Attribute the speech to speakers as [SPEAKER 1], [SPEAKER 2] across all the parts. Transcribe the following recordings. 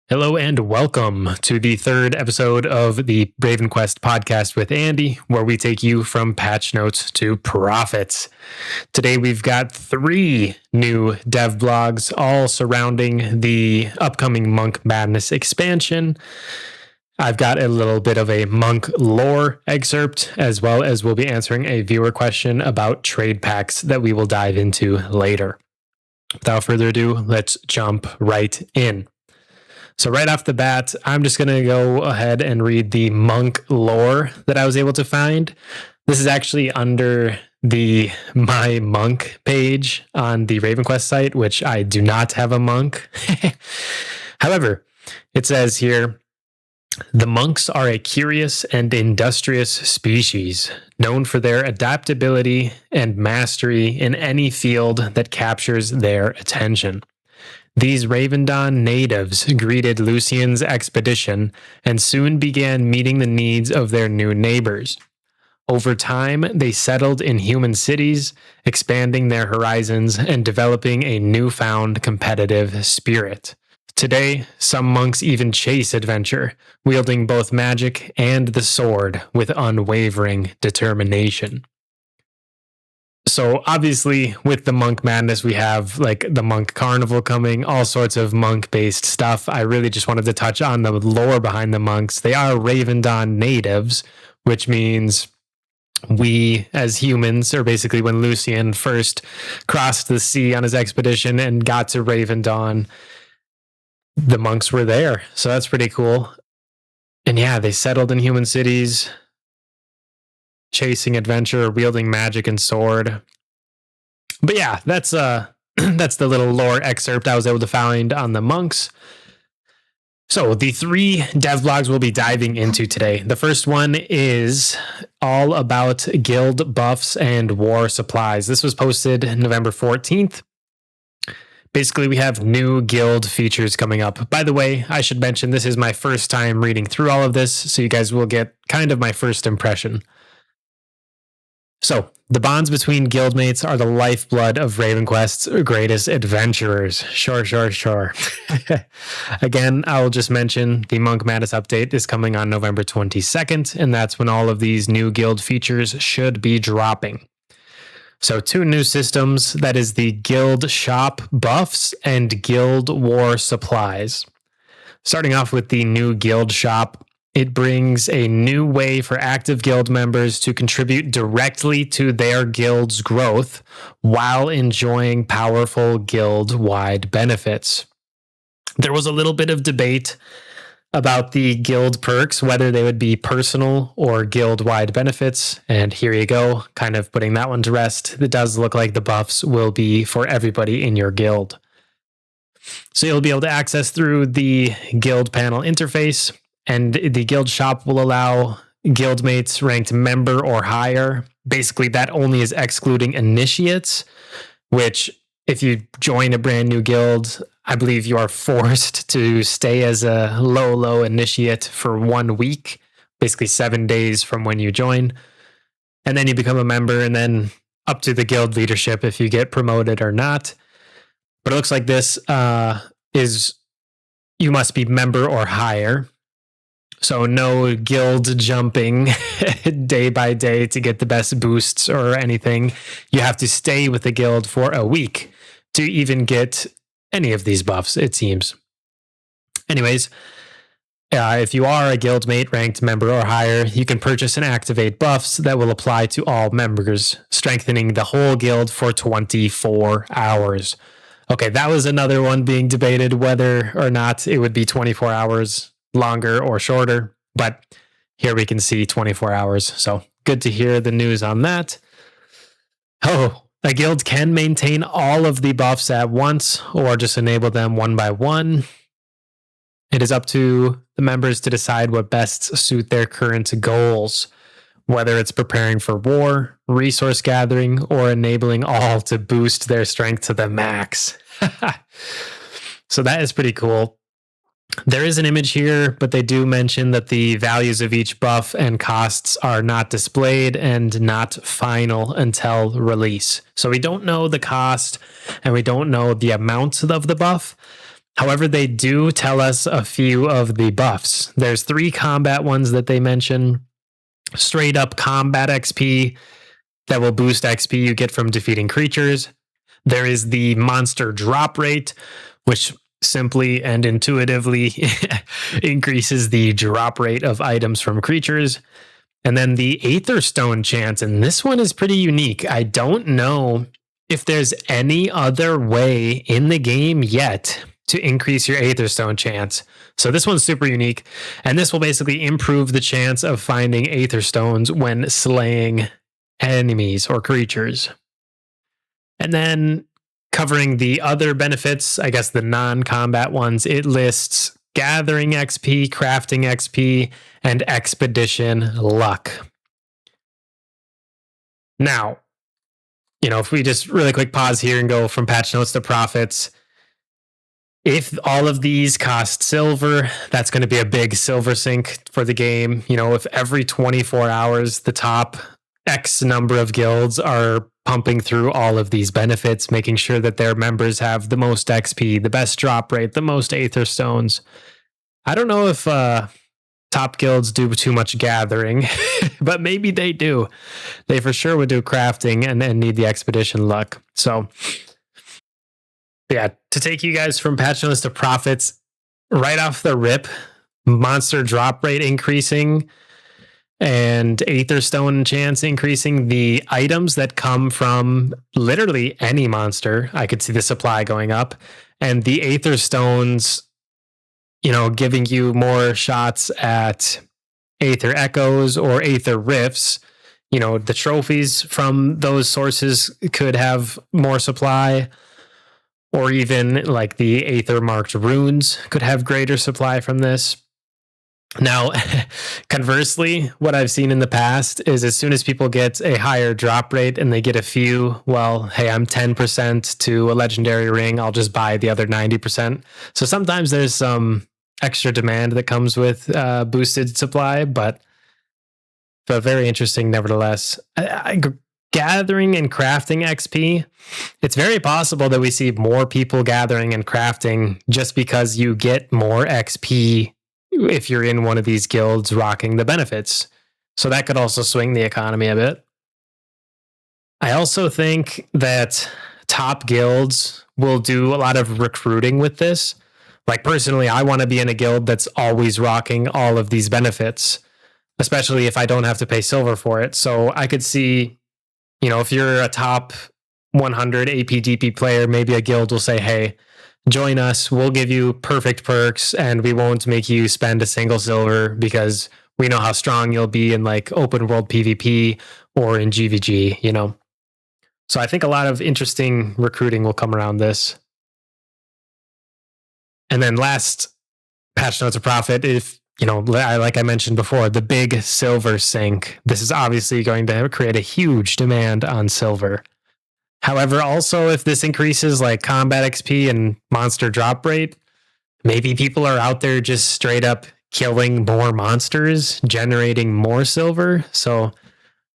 [SPEAKER 1] Hello and welcome to the third episode of the RavenQuest Podcast with Andy, where we take you from patch notes to profits. Today we've got 3 new dev blogs, all surrounding the upcoming Monk Madness expansion. I've got a little bit of a Monk lore excerpt, as well as we'll be answering a viewer question about trade packs that we will dive into later. Without further ado, let's jump right in. So right off the bat, I'm just going to go ahead and read the Monk lore that I was able to find. This is actually under the My Monk page on the RavenQuest site, which I do not have a monk. However, it says here, the monks are a curious and industrious species, known for their adaptability and mastery in any field that captures their attention. These Ravendon natives greeted Lucian's expedition and soon began meeting the needs of their new neighbors. Over time, they settled in human cities, expanding their horizons and developing a newfound competitive spirit. Today, some monks even chase adventure, wielding both magic and the sword with unwavering determination. So obviously with the Monk Madness, we have like the Monk Carnival coming, all sorts of monk-based stuff. I really just wanted to touch on the lore behind the monks. They are Ravendon natives, which means we as humans, or basically when Lucian first crossed the sea on his expedition and got to Ravendon, the monks were there. So that's pretty cool. And yeah, they settled in human cities, chasing adventure, wielding magic and sword. But yeah, that's the little lore excerpt I was able to find on the monks. So the 3 dev blogs we'll be diving into today. The first one is all about guild buffs and war supplies. This was posted November 14th. Basically, we have new guild features coming up. By the way, I should mention this is my first time reading through all of this, so you guys will get kind of my first impression. So, the bonds between guildmates are the lifeblood of RavenQuest's greatest adventurers. Sure. Again, I'll just mention the Monk Madness update is coming on November 22nd, and that's when all of these new guild features should be dropping. So 2 new systems, that is the guild shop buffs and guild war supplies. Starting off with the new guild shop, it brings a new way for active guild members to contribute directly to their guild's growth while enjoying powerful guild-wide benefits. There was a little bit of debate about the guild perks, whether they would be personal or guild-wide benefits, and here you go, kind of putting that one to rest. It does look like the buffs will be for everybody in your guild. So you'll be able to access through the guild panel interface, and the guild shop will allow guildmates ranked member or higher. Basically, that only is excluding initiates, which if you join a brand new guild, I believe you are forced to stay as a low initiate for 1 week, basically 7 days from when you join. And then you become a member, and then up to the guild leadership if you get promoted or not. But it looks like this is you must be member or higher. So no guild jumping day by day to get the best boosts or anything. You have to stay with the guild for a week to even get any of these buffs, it seems. Anyways, if you are a guildmate ranked member or higher, you can purchase and activate buffs that will apply to all members, strengthening the whole guild for 24 hours. Okay, that was another one being debated whether or not it would be 24 hours longer or shorter, but here we can see 24 hours. So good to hear the news on that. Oh, a guild can maintain all of the buffs at once or just enable them one by one. It is up to the members to decide what best suit their current goals, whether it's preparing for war, resource gathering, or enabling all to boost their strength to the max. So that is pretty cool. There is an image here, but they do mention that the values of each buff and costs are not displayed and not final until release. So we don't know the cost and we don't know the amount of the buff, However, they do tell us a few of the buffs. There's 3 combat ones that they mention. Straight up combat XP that will boost XP you get from defeating creatures. There is the monster drop rate, which simply and intuitively increases the drop rate of items from creatures. And then the Aether Stone chance, and this one is pretty unique. I don't know if there's any other way in the game yet to increase your Aether Stone chance. So this one's super unique, and this will basically improve the chance of finding Aether Stones when slaying enemies or creatures. And then covering the other benefits, I guess the non-combat ones, it lists gathering XP, crafting XP, and expedition luck. Now, if we just really quick pause here and go from patch notes to profits, if all of these cost silver, that's going to be a big silver sink for the game. If every 24 hours, the top X number of guilds are pumping through all of these benefits, making sure that their members have the most XP, the best drop rate, the most Aether Stones. I don't know if top guilds do too much gathering, but maybe they do. They for sure would do crafting and need the expedition luck. So yeah, to take you guys from patch notes to profits, right off the rip, monster drop rate increasing and Aether Stone chance increasing. The items that come from literally any monster, I could see the supply going up, and the Aether Stones, giving you more shots at Aether Echoes or Aether Rifts. The trophies from those sources could have more supply, or even like the Aether marked runes could have greater supply from this. Now, conversely, what I've seen in the past is as soon as people get a higher drop rate and they get a few, well, hey, I'm 10% to a legendary ring, I'll just buy the other 90%. So sometimes there's some extra demand that comes with boosted supply, but very interesting nevertheless. Gathering and crafting XP, it's very possible that we see more people gathering and crafting just because you get more XP if you're in one of these guilds rocking the benefits. So that could also swing the economy a bit. I also think that top guilds will do a lot of recruiting with this. Like personally, I want to be in a guild that's always rocking all of these benefits, especially if I don't have to pay silver for it. So I could see, if you're a top 100 APDP player, maybe a guild will say, hey, join us. We'll give you perfect perks and we won't make you spend a single silver because we know how strong you'll be in like open world PvP or in GVG, So I think a lot of interesting recruiting will come around this. And then last patch notes of profit, if like I mentioned before, the big silver sink. This is obviously going to create a huge demand on silver. However, also if this increases like combat XP and monster drop rate, maybe people are out there just straight up killing more monsters, generating more silver. So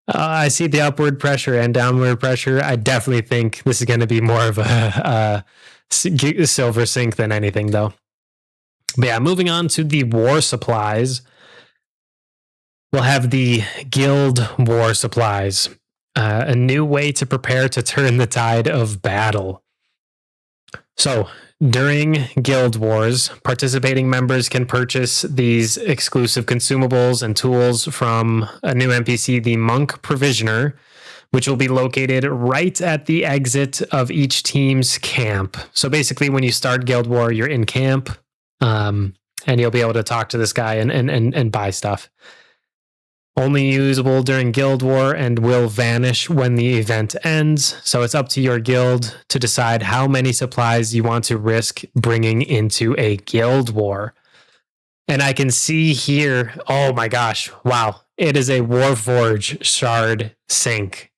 [SPEAKER 1] I see the upward pressure and downward pressure. I definitely think this is going to be more of a silver sink than anything, though. But yeah, moving on to the war supplies. We'll have the guild war supplies, a new way to prepare to turn the tide of battle. So during guild wars, participating members can purchase these exclusive consumables and tools from a new NPC, the Monk Provisioner, which will be located right at the exit of each team's camp. So basically, when you start Guild War, you're in camp, and you'll be able to talk to this guy and buy stuff. Only usable during Guild War and will vanish when the event ends. So it's up to your guild to decide how many supplies you want to risk bringing into a Guild War. And I can see here, oh my gosh, wow, it is a Warforge shard sink.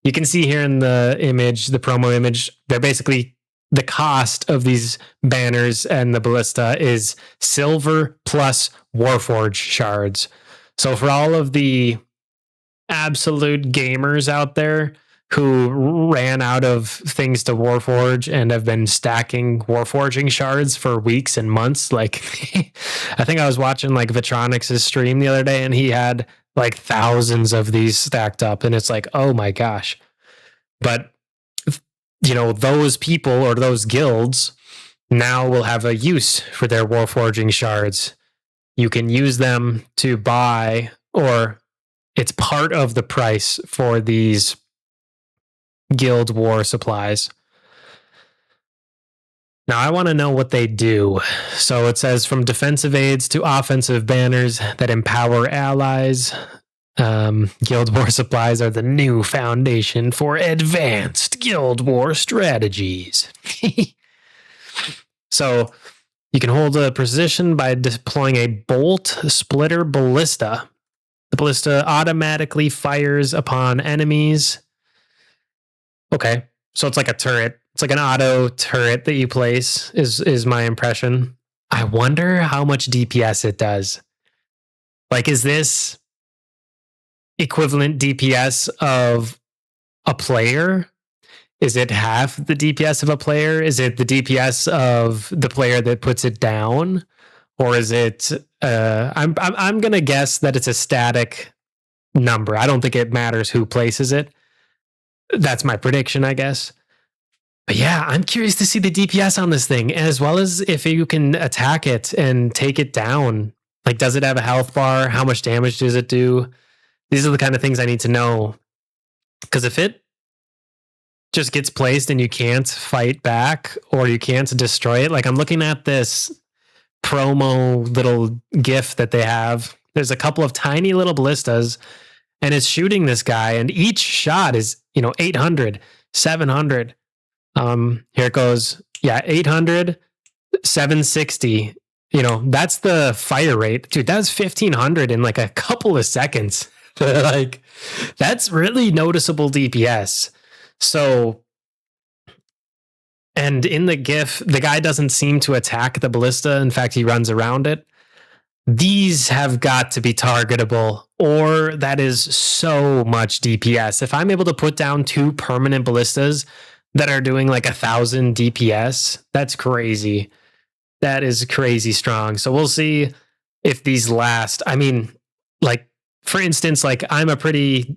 [SPEAKER 1] You can see here in the image, the promo image, they're basically the cost of these banners and the ballista is silver plus Warforge shards. So for all of the absolute gamers out there, who ran out of things to Warforge and have been stacking Warforging shards for weeks and months. Like, I think I was watching like Vitronix's stream the other day, and he had like thousands of these stacked up, and it's like, oh my gosh. But those people or those guilds now will have a use for their Warforging shards. You can use them to buy, or it's part of the price for these Guild War supplies. Now, I want to know what they do. So it says from defensive aids to offensive banners that empower allies. Guild War supplies are the new foundation for advanced Guild War strategies. So you can hold a position by deploying a bolt splitter ballista. The ballista automatically fires upon enemies. Okay, so it's like a turret. It's like an auto turret that you place, is my impression. I wonder how much DPS it does. Like, is this equivalent DPS of a player? Is it half the DPS of a player? Is it the DPS of the player that puts it down? Or is it, I'm going to guess that it's a static number. I don't think it matters who places it. That's my prediction, I guess. But yeah, I'm curious to see the DPS on this thing, as well as if you can attack it and take it down. Like, does it have a health bar? How much damage does it do? These are the kind of things I need to know. Because if it just gets placed and you can't fight back or you can't destroy it, like I'm looking at this promo little GIF that they have. There's a couple of tiny little ballistas, and it's shooting this guy, and each shot is, 800, 700. Here it goes. Yeah, 800, 760. That's the fire rate. Dude, that's 1500 in like a couple of seconds. Like, that's really noticeable DPS. So, and in the GIF, the guy doesn't seem to attack the ballista. In fact, he runs around it. These have got to be targetable, or that is so much DPS. If I'm able to put down 2 permanent ballistas that are doing like 1,000 DPS, that's crazy. That is crazy strong. So we'll see if these last. I mean, like, for instance, like I'm a pretty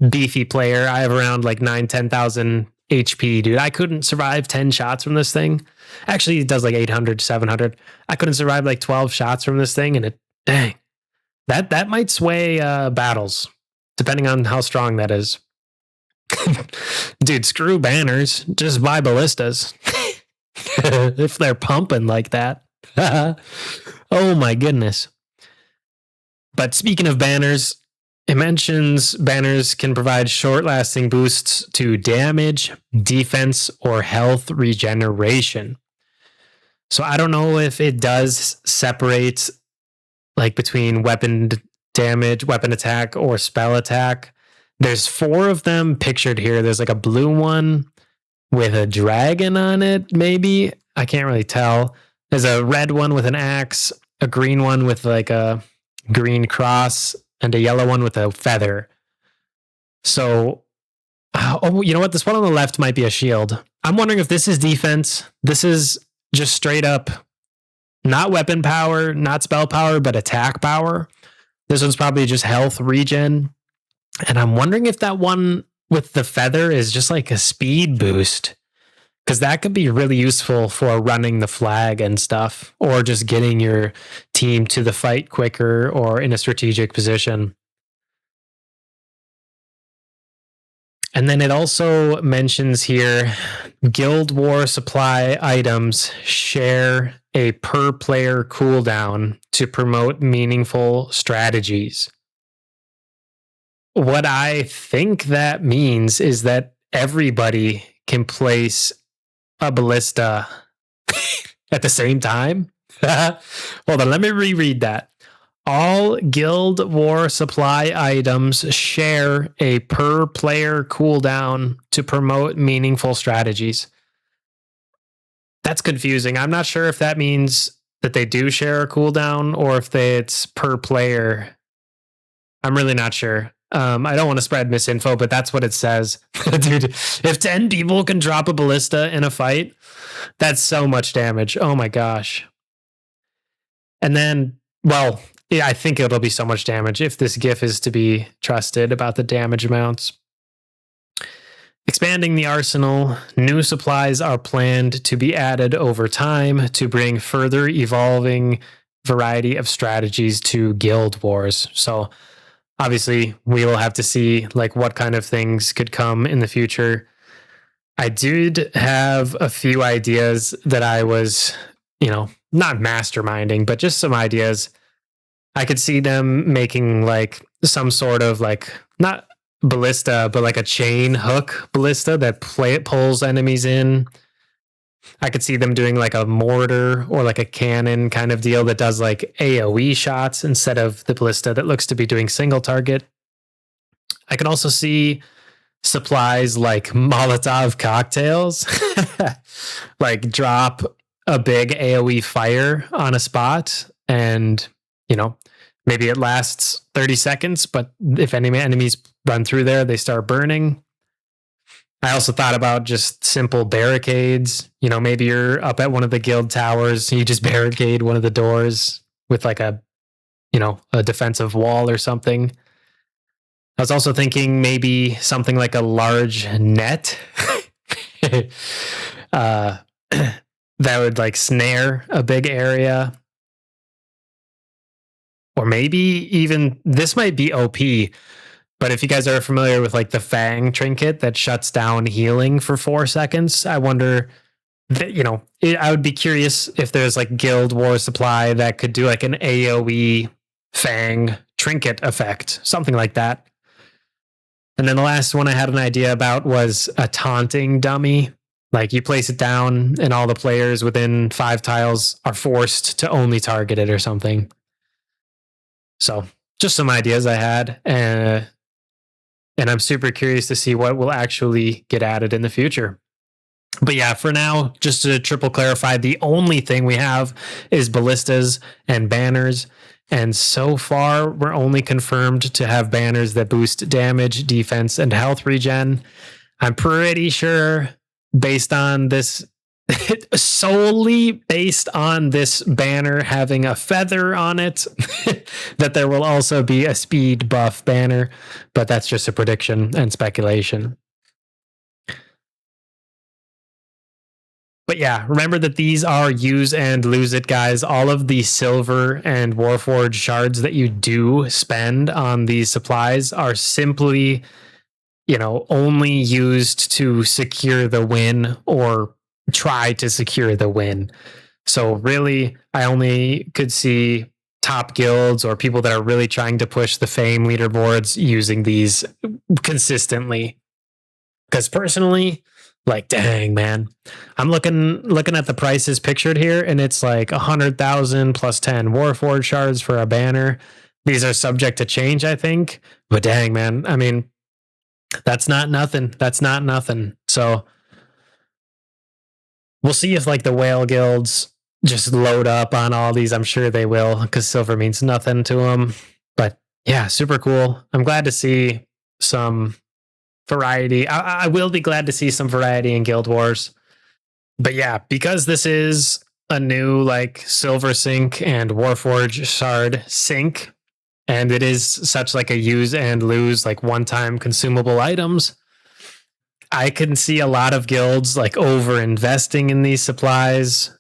[SPEAKER 1] beefy player. I have around like 10,000 HP, dude. I couldn't survive 10 shots from this thing. Actually, it does like 800, 700. I couldn't survive like 12 shots from this thing, and that might sway battles, depending on how strong that is. Dude, screw banners. Just buy ballistas. If they're pumping like that. Oh my goodness. But speaking of banners, it mentions banners can provide short-lasting boosts to damage, defense, or health regeneration. So I don't know if it does separate like between weapon damage, weapon attack, or spell attack. There's 4 of them pictured here. There's like a blue one with a dragon on it, maybe. I can't really tell. There's a red one with an axe, a green one with like a green cross, and a yellow one with a feather. So, you know what? This one on the left might be a shield. I'm wondering if this is defense. This is just straight up not weapon power, not spell power, but attack power. This one's probably just health regen. And I'm wondering if that one with the feather is just like a speed boost, because that could be really useful for running the flag and stuff, or just getting your team to the fight quicker or in a strategic position. And then it also mentions here, Guild War supply items share a per player cooldown to promote meaningful strategies. What I think that means is that everybody can place a ballista at the same time. Hold on, let me reread that. All Guild War supply items share a per player cooldown to promote meaningful strategies. That's confusing. I'm not sure if that means that they do share a cooldown or if it's per player. I'm really not sure. I don't want to spread misinfo, but that's what it says. Dude, if 10 people can drop a ballista in a fight, that's so much damage. Oh my gosh. And then, well, yeah, I think it'll be so much damage if this GIF is to be trusted about the damage amounts. Expanding the arsenal, new supplies are planned to be added over time to bring further evolving variety of strategies to Guild Wars. So obviously we will have to see like what kind of things could come in the future. I did have a few ideas that I was, not masterminding, but just some ideas. I could see them making like some sort of like, not ballista, but like a chain hook ballista that pulls enemies in. I could see them doing like a mortar or like a cannon kind of deal that does like AoE shots instead of the ballista that looks to be doing single target. I could also see supplies like Molotov cocktails, like drop a big AoE fire on a spot and, maybe it lasts 30 seconds, but if any enemies run through there, they start burning. I also thought about just simple barricades. Maybe you're up at one of the guild towers, you just barricade one of the doors with like a defensive wall or something. I was also thinking maybe something like a large net that would like snare a big area. Or maybe even, this might be OP, but if you guys are familiar with like the Fang trinket that shuts down healing for 4 seconds, I wonder, I would be curious if there's like Guild War supply that could do like an AoE Fang trinket effect, something like that. And then the last one I had an idea about was a taunting dummy. Like you place it down and all the players within 5 tiles are forced to only target it or something. So just some ideas I had, and I'm super curious to see what will actually get added in the future. But yeah, for now, just to triple clarify, the only thing we have is ballistas and banners. And so far, we're only confirmed to have banners that boost damage, defense, and health regen. I'm pretty sure based on this, solely based on this banner having a feather on it, that there will also be a speed buff banner, but that's just a prediction and speculation. But yeah, remember that these are use and lose it, guys. All of the silver and Warforged shards that you do spend on these supplies are simply, only used to secure the win or try to secure the win. So really, I only could see top guilds or people that are really trying to push the fame leaderboards using these consistently. Because personally, like, dang, man, I'm looking at the prices pictured here, and it's like 100,000 plus 10 Warforged shards for a banner. These are subject to change, I think. But dang, man, I mean, that's not nothing. That's not nothing. So we'll see if like the whale guilds just load up on all these. I'm sure they will, because silver means nothing to them. But yeah, super cool. I'm glad to see some variety. I will be glad to see some variety in Guild Wars. But yeah, because this is a new like silver sync and Warforged shard sync, and it is such like a use and lose, like one-time consumable items, I can see a lot of guilds like over investing in these supplies.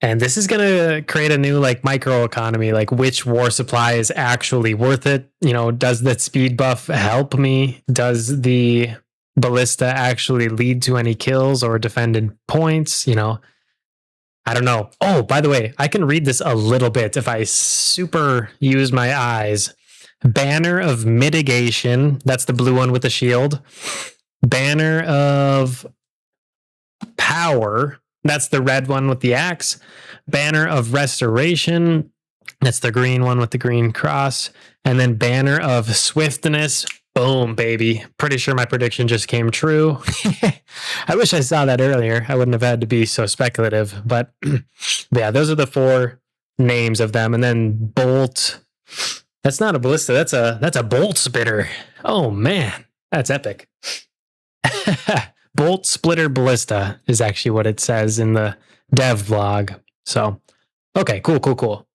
[SPEAKER 1] And this is going to create a new like micro economy, like which war supply is actually worth it. Does the speed buff help me? Does the ballista actually lead to any kills or defended points? I don't know. Oh, by the way, I can read this a little bit if I super use my eyes. Banner of mitigation. That's the blue one with the shield. Banner of power. That's the red one with the axe. Banner of restoration. That's the green one with the green cross. And then banner of swiftness. Boom, baby. Pretty sure my prediction just came true. I wish I saw that earlier. I wouldn't have had to be so speculative. But yeah, those are the 4 names of them. And then bolt. That's not a ballista. That's a bolt spitter. Oh man, that's epic. Bolt splitter ballista is actually what it says in the dev blog. So, okay, cool.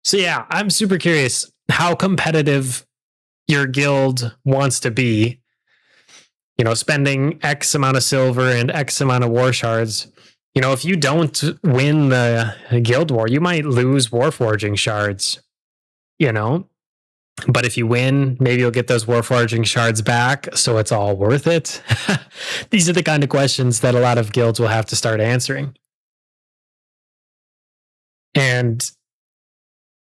[SPEAKER 1] So yeah, I'm super curious how competitive your guild wants to be. You know, spending X amount of silver and X amount of war shards. You know, if you don't win the guild war, you might lose warforging shards. You know, but if you win, maybe you'll get those warforging shards back, so it's all worth it. These are the kind of questions that a lot of guilds will have to start answering. And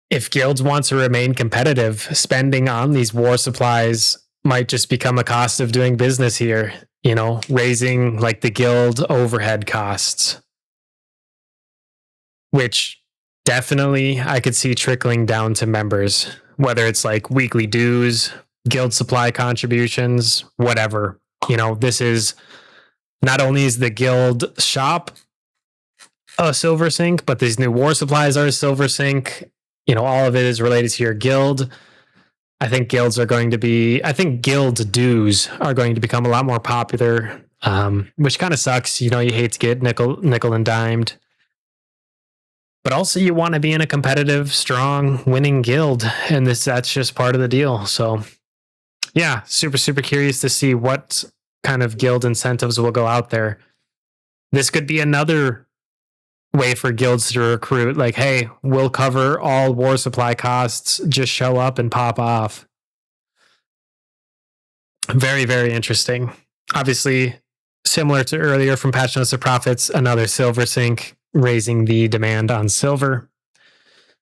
[SPEAKER 1] if guilds want to remain competitive, spending on these war supplies might just become a cost of doing business here, you know, raising like the guild overhead costs, which definitely I could see trickling down to members, whether it's like weekly dues, guild supply contributions, whatever. You know, this is not only is the guild shop a silver sink, but these new war supplies are a silver sink. You know, all of it is related to your guild. I think guild dues are going to become a lot more popular, which kind of sucks. You know, you hate to get nickel and dimed. But also you want to be in a competitive, strong, winning guild. And that's just part of the deal. So yeah, super curious to see what kind of guild incentives will go out there. This could be another way for guilds to recruit, like, hey, we'll cover all war supply costs, just show up and pop off. Very interesting. Obviously, similar to earlier from Patch Notes to Profits, another silver sink, raising the demand on silver.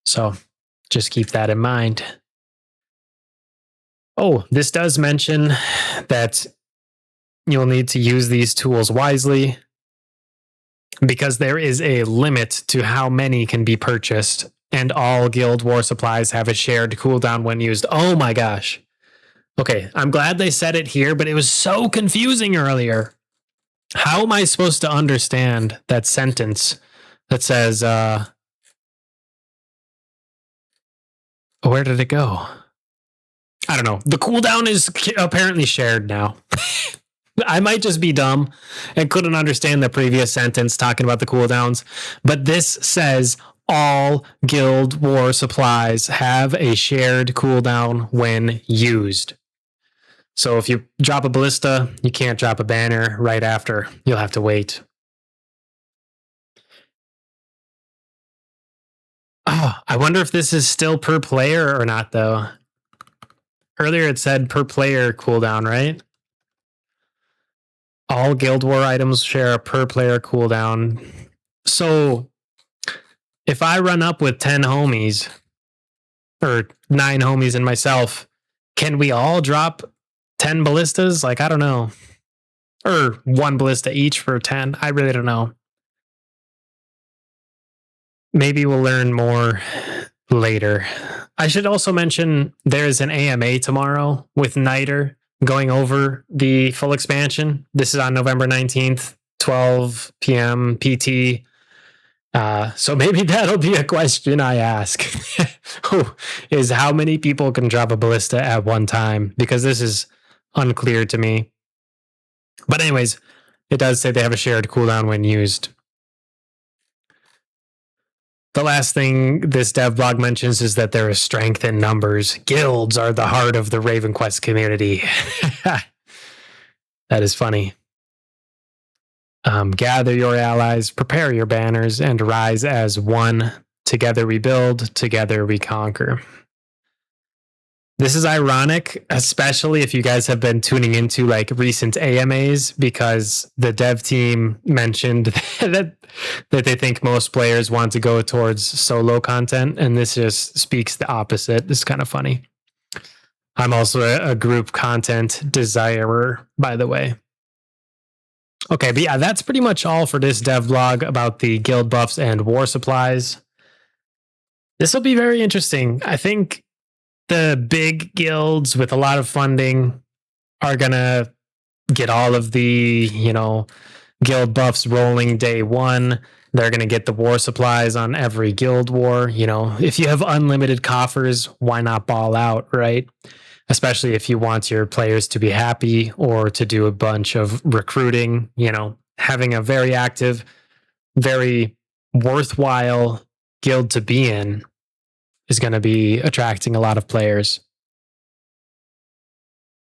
[SPEAKER 1] So just keep that in mind. Oh, this does mention that you'll need to use these tools wisely, because there is a limit to how many can be purchased, and all guild war supplies have a shared cooldown when used. Oh my gosh. Okay, I'm glad they said it here, but it was so confusing earlier. How am I supposed to understand that sentence that says, where did it go? I don't know. The cooldown is apparently shared now. I might just be dumb and couldn't understand the previous sentence talking about the cooldowns, but this says all guild war supplies have a shared cooldown when used. So if you drop a ballista, you can't drop a banner right after. You'll have to wait. Oh, I wonder if this is still per player or not, though. Earlier it said per player cooldown, right? All Guild War items share a per player cooldown. So if I run up with 10 homies, or 9 homies and myself, can we all drop 10 ballistas? Like, I don't know. Or 1 ballista each for 10. I really don't know. Maybe we'll learn more later. I should also mention there's an AMA tomorrow with Niter going over the full expansion. This is on November 19th, 12 p.m. PT. So maybe that'll be a question I ask. Is how many people can drop a ballista at one time? Because this is unclear to me. But anyways, it does say they have a shared cooldown when used. The last thing this dev blog mentions is that there is strength in numbers. Guilds are the heart of the RavenQuest community. That is funny. Gather your allies, prepare your banners, and rise as one. Together we build, together we conquer. This is ironic, especially if you guys have been tuning into like recent AMAs, because the dev team mentioned that they think most players want to go towards solo content, and this just speaks the opposite. It's kind of funny. I'm also a group content desirer, by the way. Okay, but yeah, that's pretty much all for this dev blog about the guild buffs and war supplies. This will be very interesting. I think the big guilds with a lot of funding are going to get all of the, guild buffs rolling day one. They're going to get the war supplies on every guild war. You know, if you have unlimited coffers, why not ball out, right? Especially if you want your players to be happy or to do a bunch of recruiting. You know, having a very active, very worthwhile guild to be in is going to be attracting a lot of players.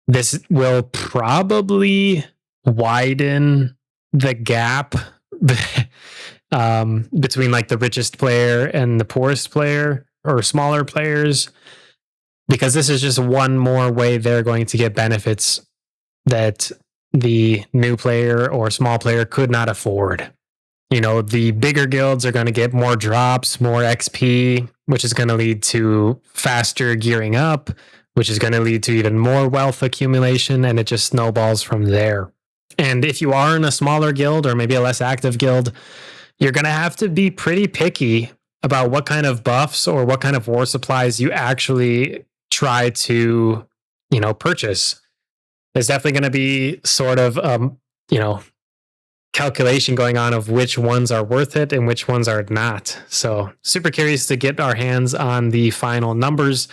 [SPEAKER 1] This will probably widen the gap between like the richest player and the poorest player or smaller players, because this is just one more way they're going to get benefits that the new player or small player could not afford. You know, the bigger guilds are going to get more drops, more XP, which is going to lead to faster gearing up, which is going to lead to even more wealth accumulation, and it just snowballs from there. And if you are in a smaller guild or maybe a less active guild, you're going to have to be pretty picky about what kind of buffs or what kind of war supplies you actually try to, you know, purchase. There's definitely going to be sort of, you know, calculation going on of which ones are worth it and which ones are not. So super curious to get our hands on the final numbers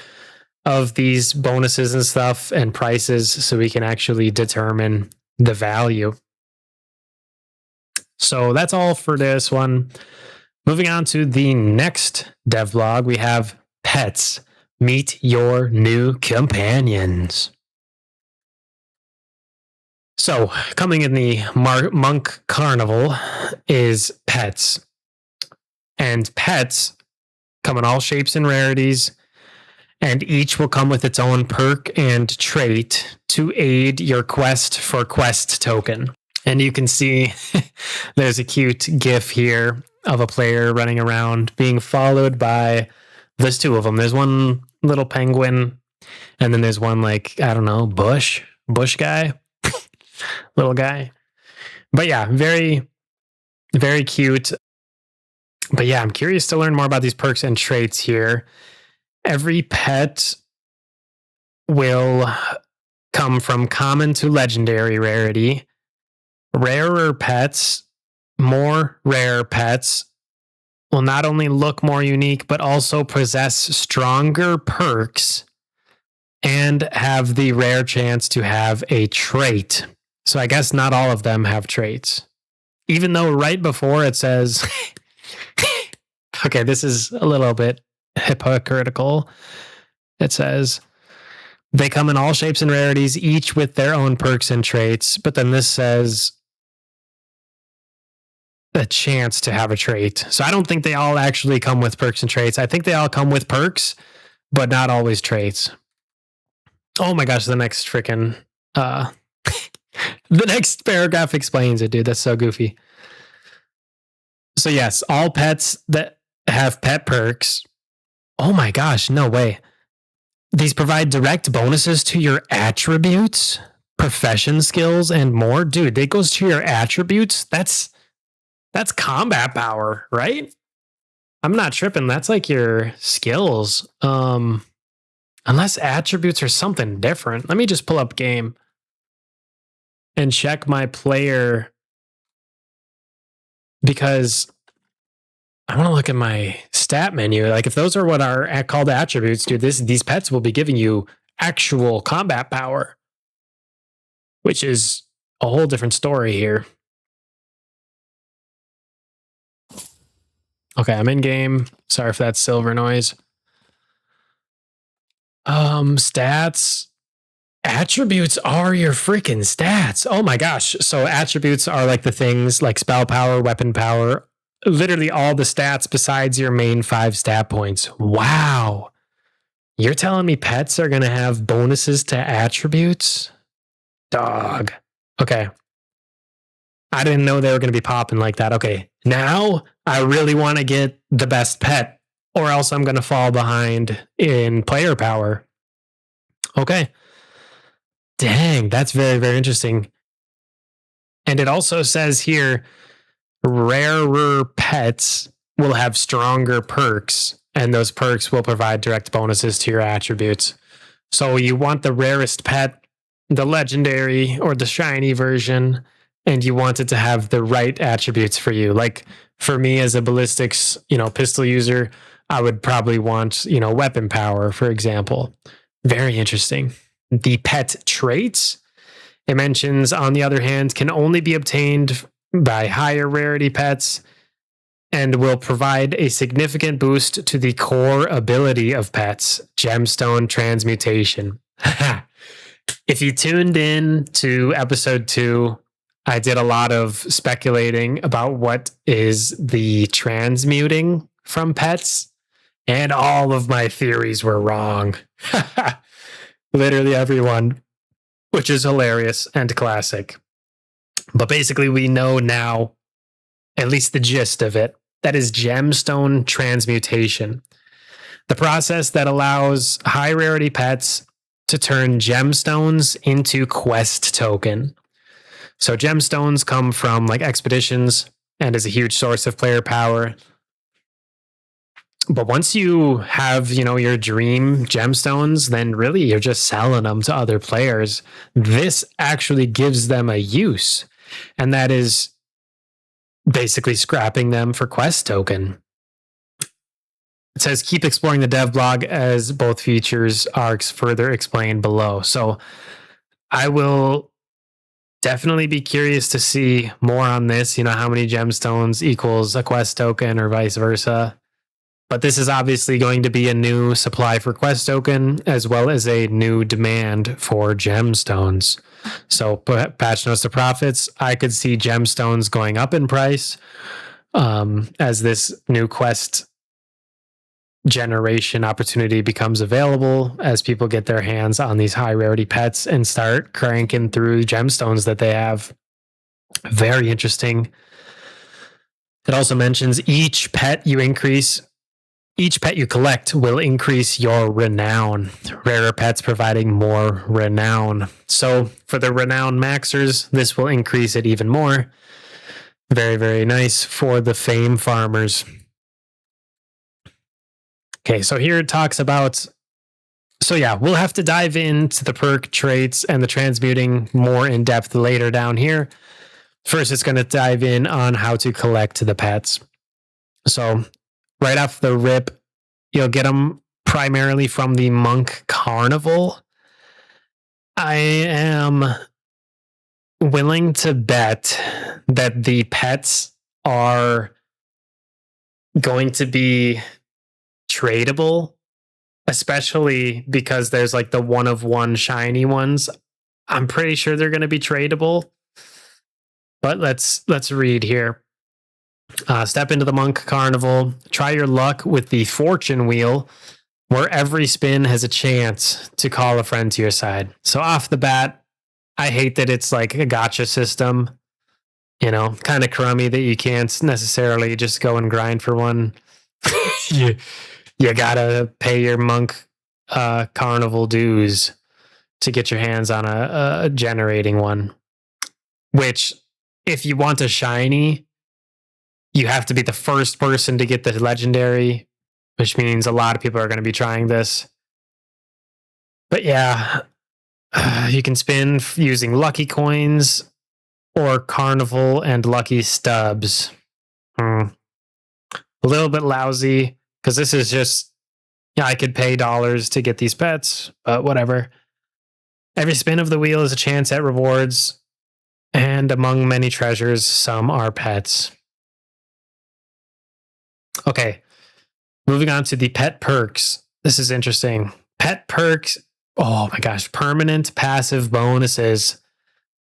[SPEAKER 1] of these bonuses and stuff and prices so we can actually determine the value. So that's all for this one. Moving on to the next devlog, we have pets. Meet your new companions. So coming in the Monk Carnival is pets. And pets come in all shapes and rarities, and each will come with its own perk and trait to aid your quest for quest token. And you can see there's a cute GIF here of a player running around being followed by, there's two of them. There's one little penguin, and then there's one like, I don't know, bush guy, little guy. But yeah, very, very cute. But yeah, I'm curious to learn more about these perks and traits here. Every pet will come from common to legendary rarity. Rarer pets, more rare pets, will not only look more unique, but also possess stronger perks and have the rare chance to have a trait. So I guess not all of them have traits. Even though right before it says, okay, this is a little bit hypocritical. It says, they come in all shapes and rarities, each with their own perks and traits. But then this says a chance to have a trait. So I don't think they all actually come with perks and traits. I think they all come with perks, but not always traits. Oh my gosh, the next freaking the next paragraph explains it, dude. That's so goofy. So yes, all pets that have pet perks. Oh my gosh, no way. These provide direct bonuses to your attributes, profession skills, and more. Dude, it goes to your attributes. That's combat power, right? I'm not tripping. That's like your skills. Unless attributes are something different. Let me just pull up game and check my player, because I want to look at my stat menu. Like if those are what are called attributes, dude, these pets will be giving you actual combat power, which is a whole different story here. Okay, I'm in game. Sorry for that silver noise. Stats. Attributes are your freaking stats. Oh my gosh. So attributes are like the things like spell power, weapon power, literally all the stats besides your main 5 stat points. Wow. You're telling me pets are going to have bonuses to attributes? Dog. Okay. I didn't know they were going to be popping like that. Okay. Now I really want to get the best pet, or else I'm going to fall behind in player power. Okay. Dang, that's very, very interesting. And it also says here, rarer pets will have stronger perks, and those perks will provide direct bonuses to your attributes. So you want the rarest pet, the legendary or the shiny version, and you want it to have the right attributes for you. Like, For me as a ballistics, pistol user, I would probably want, weapon power, for example. Very interesting. The pet traits, it mentions, on the other hand, can only be obtained by higher rarity pets and will provide a significant boost to the core ability of pets, gemstone transmutation. If you tuned in to episode 2, I did a lot of speculating about what is the transmuting from pets, and all of my theories were wrong. Literally everyone, which is hilarious and classic. But basically, we know now, at least the gist of it, that is gemstone transmutation. The process that allows high rarity pets to turn gemstones into quest token. So gemstones come from like expeditions and is a huge source of player power. But once you have, your dream gemstones, then really you're just selling them to other players. This actually gives them a use, and that is basically scrapping them for quest token. It says keep exploring the dev blog as both features are further explained below. So I will definitely be curious to see more on this, how many gemstones equals a quest token or vice versa. But this is obviously going to be a new supply for quest token as well as a new demand for gemstones. So patch notes to profits, I could see gemstones going up in price as this new quest generation opportunity becomes available, as people get their hands on these high rarity pets and start cranking through gemstones that they have. Very interesting. It also mentions each pet you collect will increase your renown. Rarer pets providing more renown. So for the renown maxers, this will increase it even more. Very, very nice for the fame farmers. Okay, so here it talks about... So yeah, we'll have to dive into the perk traits and the transmuting more in depth later down here. First, it's going to dive in on how to collect the pets. So right off the rip, you'll get them primarily from the Monk Carnival. I am willing to bet that the pets are going to be tradable, especially because there's like the one of one shiny ones. I'm pretty sure they're going to be tradable. But let's read here. Step into the Monk Carnival. Try your luck with the Fortune Wheel, where every spin has a chance to call a friend to your side. So off the bat, I hate that it's like a gacha system. Kind of crummy that you can't necessarily just go and grind for one. You gotta pay your Monk Carnival dues to get your hands on a generating one. Which, if you want a shiny, you have to be the first person to get the legendary, which means a lot of people are going to be trying this. But yeah, you can spin using lucky coins or carnival and lucky stubs. A little bit lousy, because this is just, I could pay dollars to get these pets, but whatever. Every spin of the wheel is a chance at rewards, and among many treasures, some are pets. Okay, moving on to the pet perks. This is interesting. Pet perks, oh my gosh, permanent passive bonuses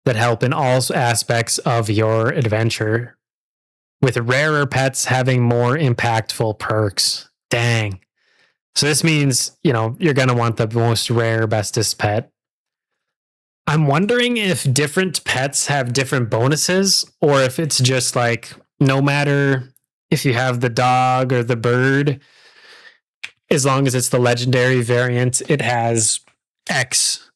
[SPEAKER 1] that help in all aspects of your adventure, with rarer pets having more impactful perks. Dang. So this means, you're going to want the most rare, bestest pet. I'm wondering if different pets have different bonuses, or if it's just like, no matter if you have the dog or the bird, as long as it's the legendary variant, it has X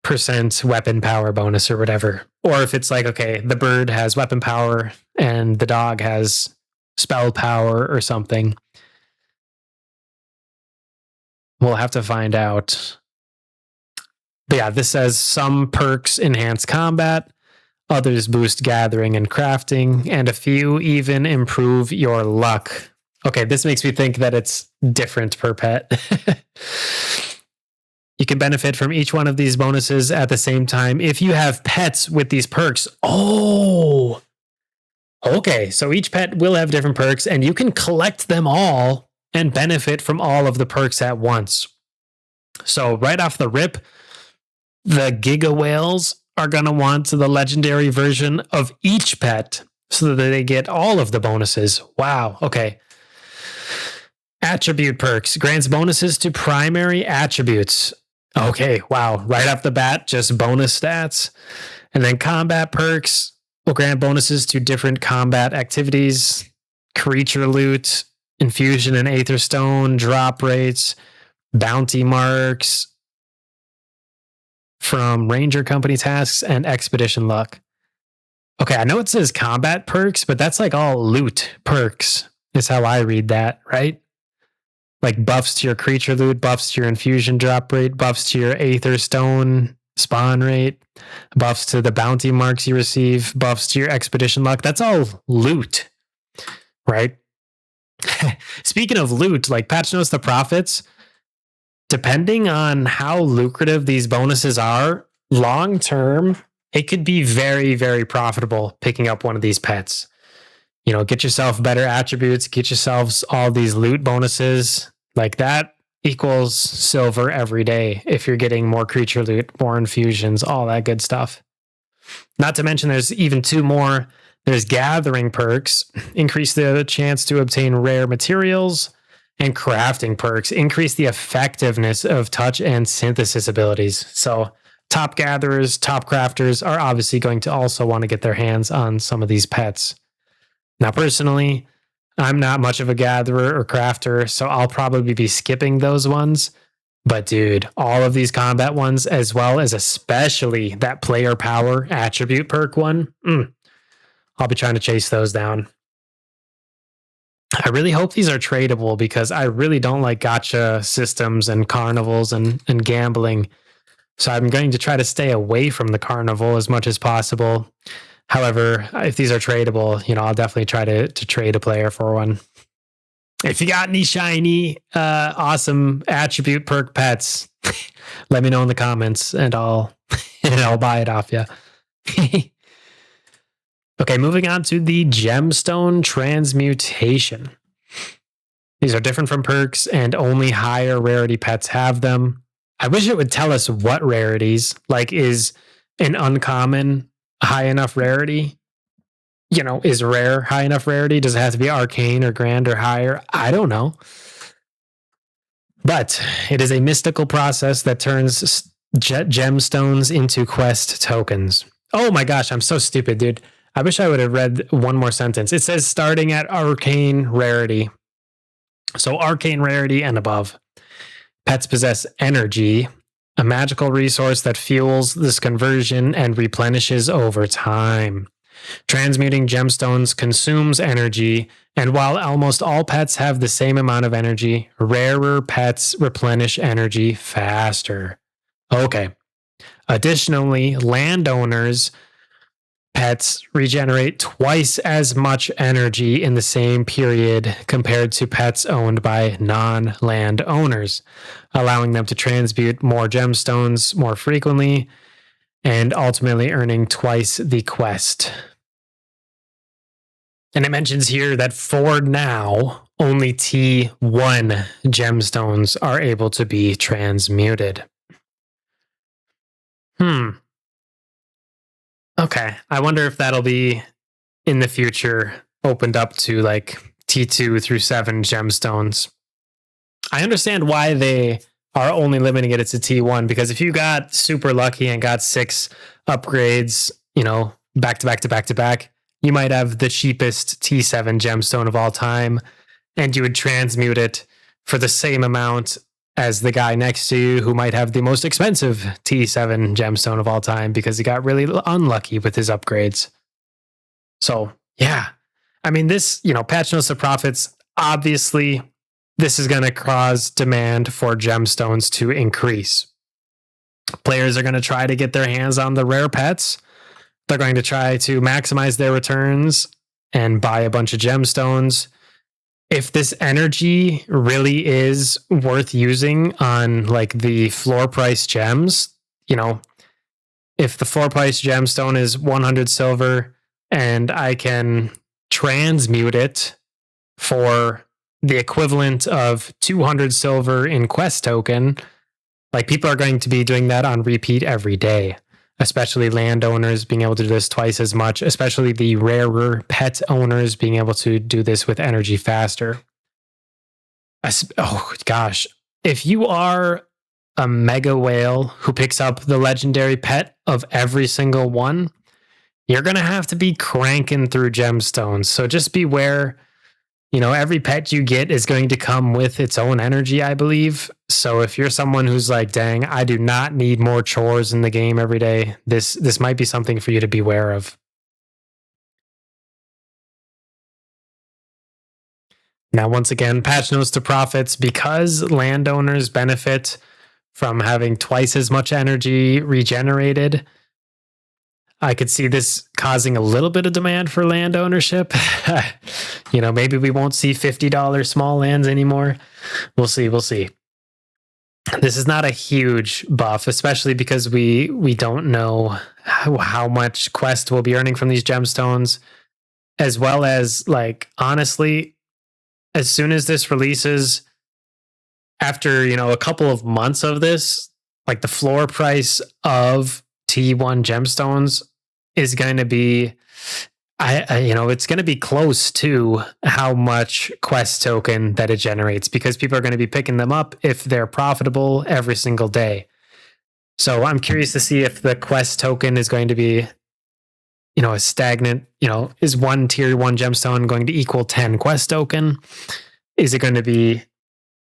[SPEAKER 1] percent weapon power bonus or whatever. Or if it's like, okay, the bird has weapon power and the dog has spell power or something. We'll have to find out. But yeah, this says some perks enhance combat. Others boost gathering and crafting, and a few even improve your luck. Okay, this makes me think that it's different per pet. You can benefit from each one of these bonuses at the same time if you have pets with these perks. Oh, okay. So each pet will have different perks, and you can collect them all and benefit from all of the perks at once. So right off the rip, the Giga Whales are going to want the legendary version of each pet so that they get all of the bonuses. Wow. Okay. Attribute perks grants bonuses to primary attributes. Okay, wow. Right off the bat, just bonus stats. And then combat perks will grant bonuses to different combat activities, creature loot, infusion and aether stone, drop rates, bounty marks from ranger company tasks, and expedition luck. Okay, I know it says combat perks, but that's like all loot perks is how I read that, right? Like buffs to your creature loot, buffs to your infusion drop rate, buffs to your aether stone spawn rate, buffs to the bounty marks you receive, buffs to your expedition luck. That's all loot, right? Speaking of loot, like Patch Notes the Profits, depending on how lucrative these bonuses are, long term, it could be very, very profitable picking up one of these pets. You know, get yourself better attributes, get yourselves all these loot bonuses. Like that equals silver every day if you're getting more creature loot, more infusions, all that good stuff. Not to mention there's even two more. There's gathering perks, increase the chance to obtain rare materials, and crafting perks, increase the effectiveness of touch and synthesis abilities. So top gatherers, top crafters are obviously going to also want to get their hands on some of these pets. Now, personally, I'm not much of a gatherer or crafter, so I'll probably be skipping those ones. But dude, all of these combat ones, as well as especially that player power attribute perk one, I'll be trying to chase those down. I really hope these are tradable because I really don't like gacha systems and carnivals and gambling. So I'm going to try to stay away from the carnival as much as possible. However, if these are tradable, you know, I'll definitely try to trade a player for one. If you got any shiny, awesome attribute perk pets, let me know in the comments and I'll buy it off you. Okay, moving on to the gemstone transmutation. These are different from perks and only higher rarity pets have them. I wish it would tell us what rarities, like is an uncommon high enough rarity? You know, is rare high enough rarity? Does it have to be arcane or grand or higher? I don't know. But it is a mystical process that turns gemstones into quest tokens. Oh my gosh, I'm so stupid, dude. I wish I would have read one more sentence. It says starting at arcane rarity. So arcane rarity and above. Pets possess energy, a magical resource that fuels this conversion and replenishes over time. Transmuting gemstones consumes energy, and while almost all pets have the same amount of energy, rarer pets replenish energy faster. Okay. Additionally, landowners' pets regenerate twice as much energy in the same period compared to pets owned by non-land owners, allowing them to transmute more gemstones more frequently and ultimately earning twice the quest. And it mentions here that for now, only T1 gemstones are able to be transmuted. Okay, I wonder if that'll be in the future opened up to like T2 through 7 gemstones. I understand why they are only limiting it to T1, because if you got super lucky and got 6 upgrades, you know, back to back to back to back, you might have the cheapest T7 gemstone of all time, and you would transmute it for the same amount as the guy next to you who might have the most expensive T7 gemstone of all time because he got really unlucky with his upgrades. So, yeah. I mean, this, you know, Patch Notes of Profits, obviously, this is going to cause demand for gemstones to increase. Players are going to try to get their hands on the rare pets, they're going to try to maximize their returns and buy a bunch of gemstones. If this energy really is worth using on like the floor price gems, if the floor price gemstone is 100 silver and I can transmute it for the equivalent of 200 silver in quest token, like people are going to be doing that on repeat every day, especially landowners being able to do this twice as much, especially the rarer pet owners being able to do this with energy faster. Oh gosh, if you are a mega whale who picks up the legendary pet of every single one, you're going to have to be cranking through gemstones. So just beware. Every pet you get is going to come with its own energy, I believe. So if you're someone who's like, dang, I do not need more chores in the game every day, this might be something for you to beware of. Now, once again, patch notes to profits, because landowners benefit from having twice as much energy regenerated. I could see this causing a little bit of demand for land ownership. Maybe we won't see $50 small lands anymore. We'll see. This is not a huge buff, especially because we don't know how much quest will be earning from these gemstones, as well as, like, honestly, as soon as this releases, after, a couple of months of this, like the floor price of T1 gemstones is going to be, it's going to be close to how much quest token that it generates, because people are going to be picking them up if they're profitable every single day. So I'm curious to see if the quest token is going to be, a stagnant, is one tier 1 gemstone going to equal 10 quest token? Is it going to be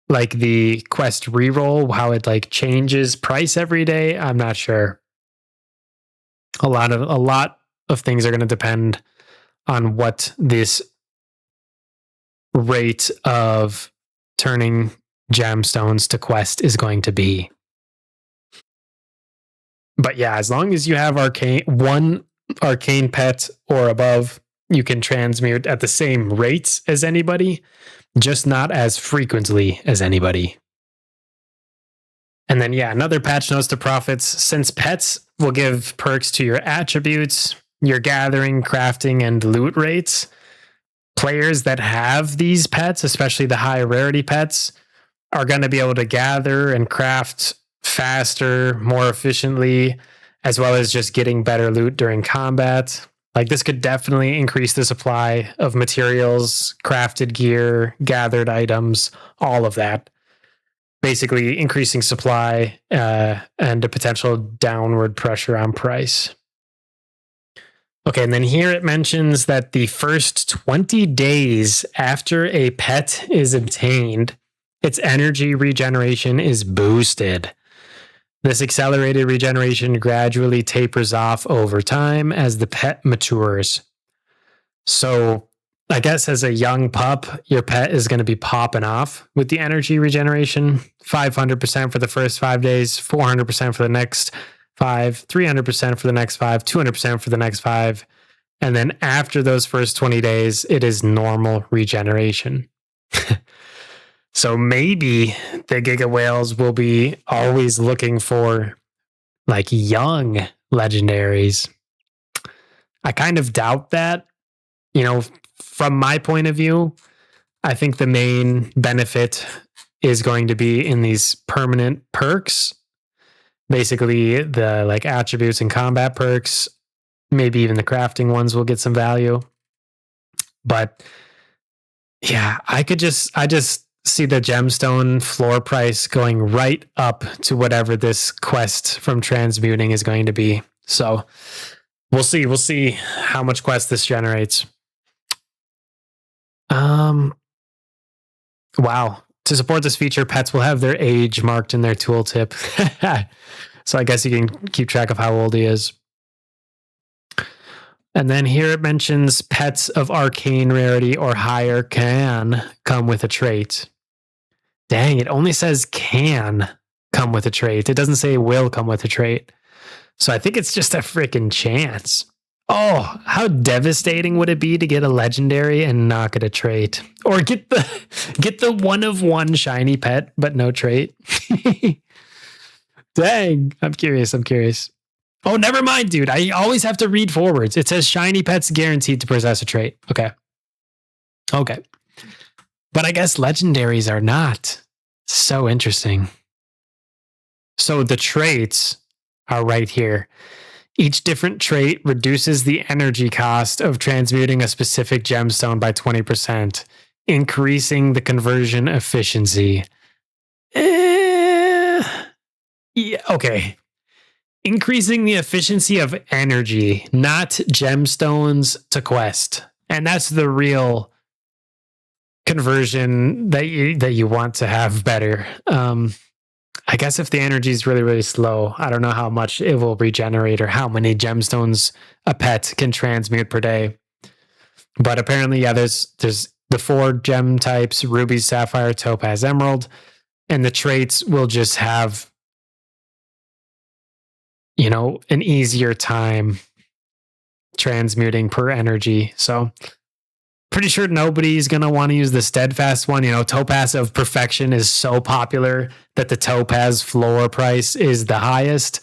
[SPEAKER 1] like the quest reroll, how it like changes price every day? I'm not sure. A lot of things are going to depend on what this rate of turning gemstones to quest is going to be. But yeah, as long as you have one arcane pet or above, you can transmute at the same rates as anybody, just not as frequently as anybody. And then, another patch notes to profits. Since pets will give perks to your attributes, your gathering, crafting, and loot rates, players that have these pets, especially the high rarity pets, are going to be able to gather and craft faster, more efficiently, as well as just getting better loot during combat. Like, this could definitely increase the supply of materials, crafted gear, gathered items, all of that. Basically increasing supply and a potential downward pressure on price. Okay, and then here it mentions that the first 20 days after a pet is obtained, its energy regeneration is boosted. This accelerated regeneration gradually tapers off over time as the pet matures. So I guess as a young pup, your pet is going to be popping off with the energy regeneration. 500% for the first 5 days, 400% for the next 5, 300% for the next 5, 200% for the next 5. And then after those first 20 days, it is normal regeneration. So maybe the Giga Whales will be always looking for like young legendaries. I kind of doubt that. From my point of view, I think the main benefit is going to be in these permanent perks. Basically, the like attributes and combat perks. Maybe even the crafting ones will get some value. But yeah, I just see the gemstone floor price going right up to whatever this quest from transmuting is going to be. So we'll see. We'll see how much quest this generates. Wow. To support this feature, pets will have their age marked in their tooltip. So I guess you can keep track of how old he is. And then here it mentions pets of arcane rarity or higher can come with a trait. Dang, it only says can come with a trait. It doesn't say will come with a trait. So I think it's just a freaking chance. Oh, how devastating would it be to get a legendary and not get a trait? Or get the one of one shiny pet, but no trait? Dang. I'm curious. Oh, never mind, dude. I always have to read forwards. It says shiny pets guaranteed to possess a trait. Okay. But I guess legendaries are not. So interesting. So the traits are right here. Each different trait reduces the energy cost of transmuting a specific gemstone by 20%, increasing the conversion efficiency. Yeah, okay. Increasing the efficiency of energy, not gemstones to quest. And that's the real conversion that you want to have better. I guess if the energy is really, really slow, I don't know how much it will regenerate or how many gemstones a pet can transmute per day. But apparently, yeah, there's the 4 gem types: ruby, sapphire, topaz, emerald, and the traits will just have, an easier time transmuting per energy. So pretty sure nobody's going to want to use the steadfast one. Topaz of perfection is so popular that the topaz floor price is the highest.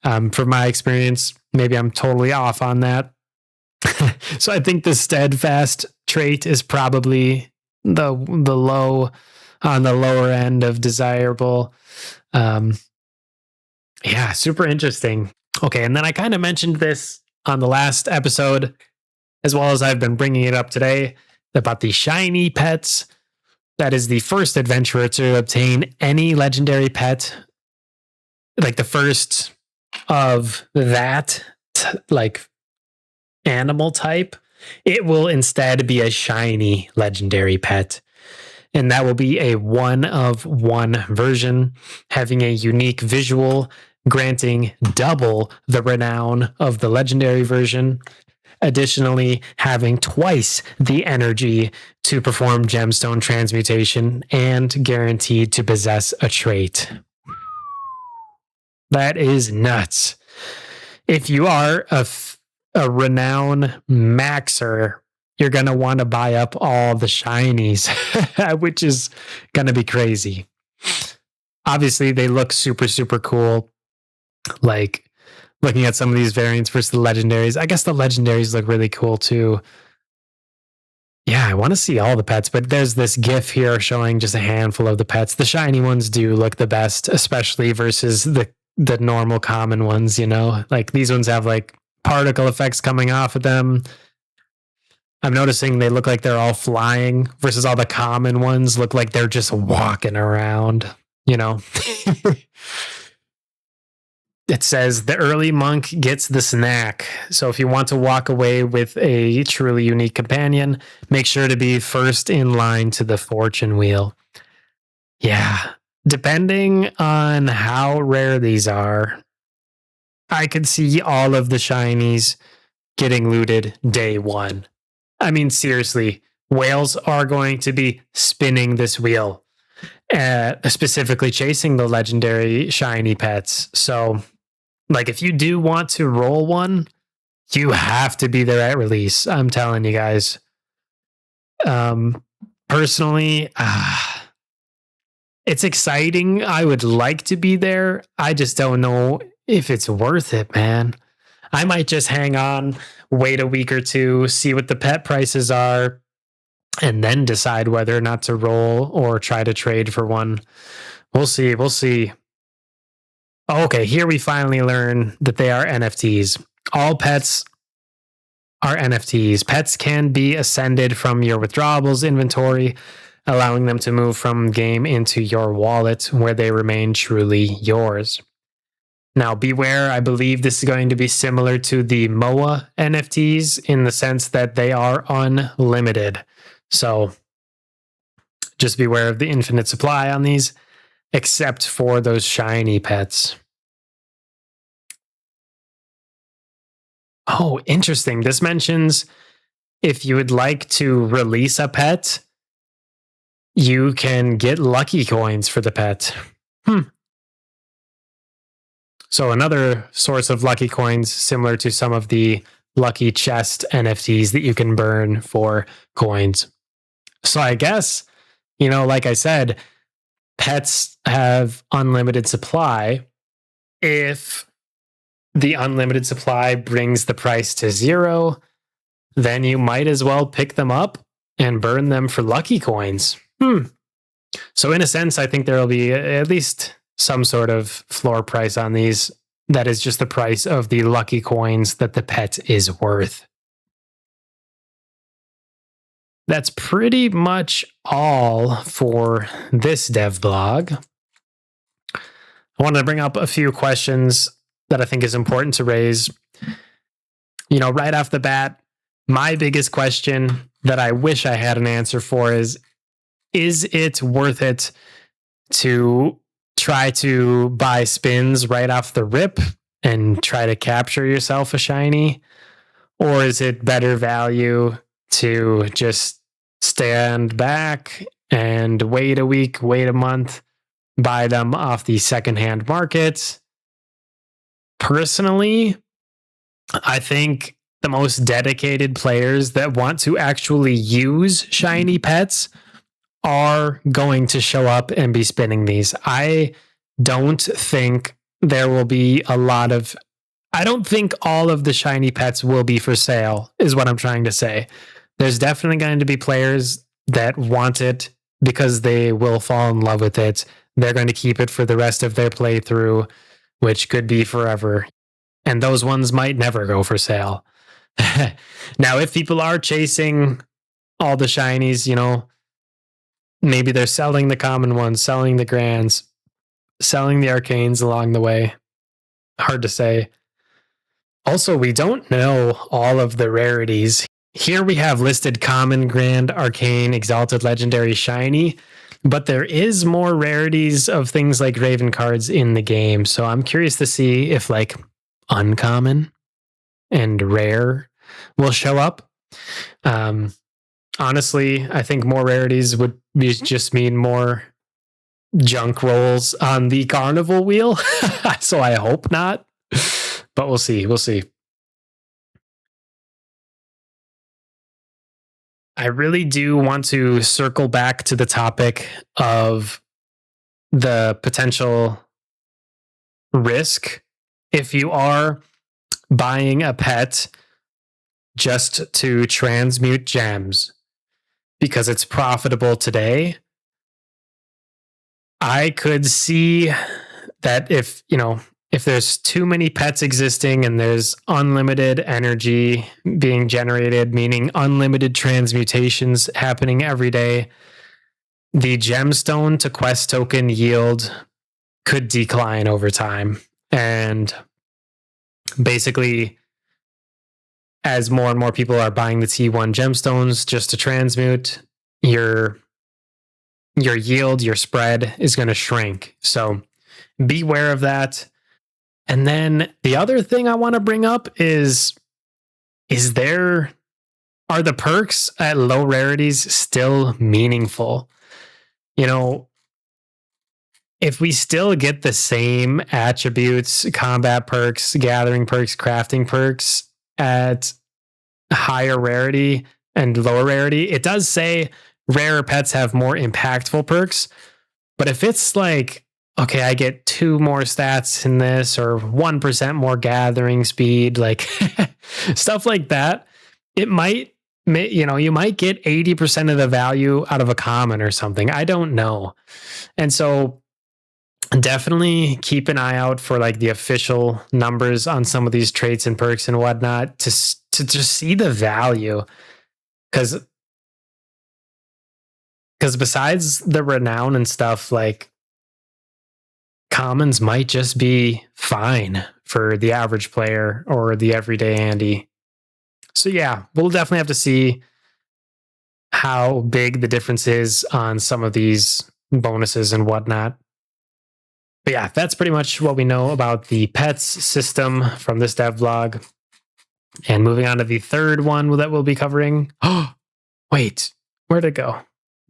[SPEAKER 1] From my experience, maybe I'm totally off on that. So I think the steadfast trait is probably the low on the lower end of desirable. Yeah, super interesting. Okay, and then I kind of mentioned this on the last episode, as well as I've been bringing it up today, about the shiny pets. That is the first adventurer to obtain any legendary pet, like the first of that animal type. It will instead be a shiny legendary pet. And that will be a 1-of-1 version, having a unique visual, granting double the renown of the legendary version. Additionally, having twice the energy to perform gemstone transmutation and guaranteed to possess a trait. That is nuts. If you are a renown maxer, you're going to want to buy up all the shinies, which is going to be crazy. Obviously, they look super, super cool. Like, looking at some of these variants versus the legendaries. I guess the legendaries look really cool too. Yeah, I want to see all the pets, but there's this GIF here showing just a handful of the pets. The shiny ones do look the best, especially versus the normal common ones, Like these ones have like particle effects coming off of them. I'm noticing they look like they're all flying versus all the common ones look like they're just walking around, It says the early monk gets the snack. So if you want to walk away with a truly unique companion, make sure to be first in line to the fortune wheel. Yeah, depending on how rare these are, I could see all of the shinies getting looted day one. I mean, seriously, whales are going to be spinning this wheel, specifically chasing the legendary shiny pets. So, if you do want to roll one, you have to be there at release. I'm telling you guys. Personally, it's exciting. I would like to be there. I just don't know if it's worth it, man. I might just hang on, wait a week or two, see what the pet prices are, and then decide whether or not to roll or try to trade for one. We'll see. Okay, here we finally learn that they are NFTs. All pets are NFTs. Pets can be ascended from your withdrawables inventory, allowing them to move from game into your wallet where they remain truly yours. Now, beware, I believe this is going to be similar to the MOA NFTs in the sense that they are unlimited. So just beware of the infinite supply on these, except for those shiny pets. Oh, interesting. This mentions if you would like to release a pet, you can get lucky coins for the pet. So another source of lucky coins, similar to some of the lucky chest NFTs that you can burn for coins. So I guess, like I said, pets have unlimited supply. If the unlimited supply brings the price to zero, then you might as well pick them up and burn them for lucky coins. So in a sense, I think there will be at least some sort of floor price on these. That is just the price of the lucky coins that the pet is worth. That's pretty much all for this dev blog. I wanted to bring up a few questions that I think is important to raise. Right off the bat, my biggest question that I wish I had an answer for is it worth it to try to buy spins right off the rip and try to capture yourself a shiny? Or is it better value to just stand back and wait a week, wait a month, buy them off the secondhand market? Personally, I think the most dedicated players that want to actually use shiny pets are going to show up and be spinning these. I don't think there will be I don't think all of the shiny pets will be for sale, is what I'm trying to say. There's definitely going to be players that want it because they will fall in love with it. They're going to keep it for the rest of their playthrough, which could be forever. And those ones might never go for sale. Now, if people are chasing all the shinies, maybe they're selling the common ones, selling the grands, selling the arcanes along the way. Hard to say. Also, we don't know all of the rarities. Here we have listed common, grand, arcane, exalted, legendary, shiny, but there is more rarities of things like Raven cards in the game. So I'm curious to see if uncommon and rare will show up. Honestly, I think more rarities would just mean more junk rolls on the carnival wheel. So I hope not, but we'll see. I really do want to circle back to the topic of the potential risk if you are buying a pet just to transmute gems because it's profitable today. I could see that if there's too many pets existing and there's unlimited energy being generated, meaning unlimited transmutations happening every day, the gemstone to quest token yield could decline over time. And basically, as more and more people are buying the T1 gemstones just to transmute, your yield, your spread is going to shrink. So beware of that. And then the other thing I want to bring up are the perks at low rarities still meaningful? If we still get the same attributes, combat perks, gathering perks, crafting perks at higher rarity and lower rarity, it does say rarer pets have more impactful perks. But if it's okay, I get 2 more stats in this or 1% more gathering speed, stuff like that, it might, you might get 80% of the value out of a common or something. I don't know. And so definitely keep an eye out for the official numbers on some of these traits and perks and whatnot to just see the value. Because besides the renown and stuff, commons might just be fine for the average player or the everyday Andy. So yeah, we'll definitely have to see how big the difference is on some of these bonuses and whatnot. But yeah, that's pretty much what we know about the pets system from this dev blog. And moving on to the third one that we'll be covering. Oh, wait, where'd it go?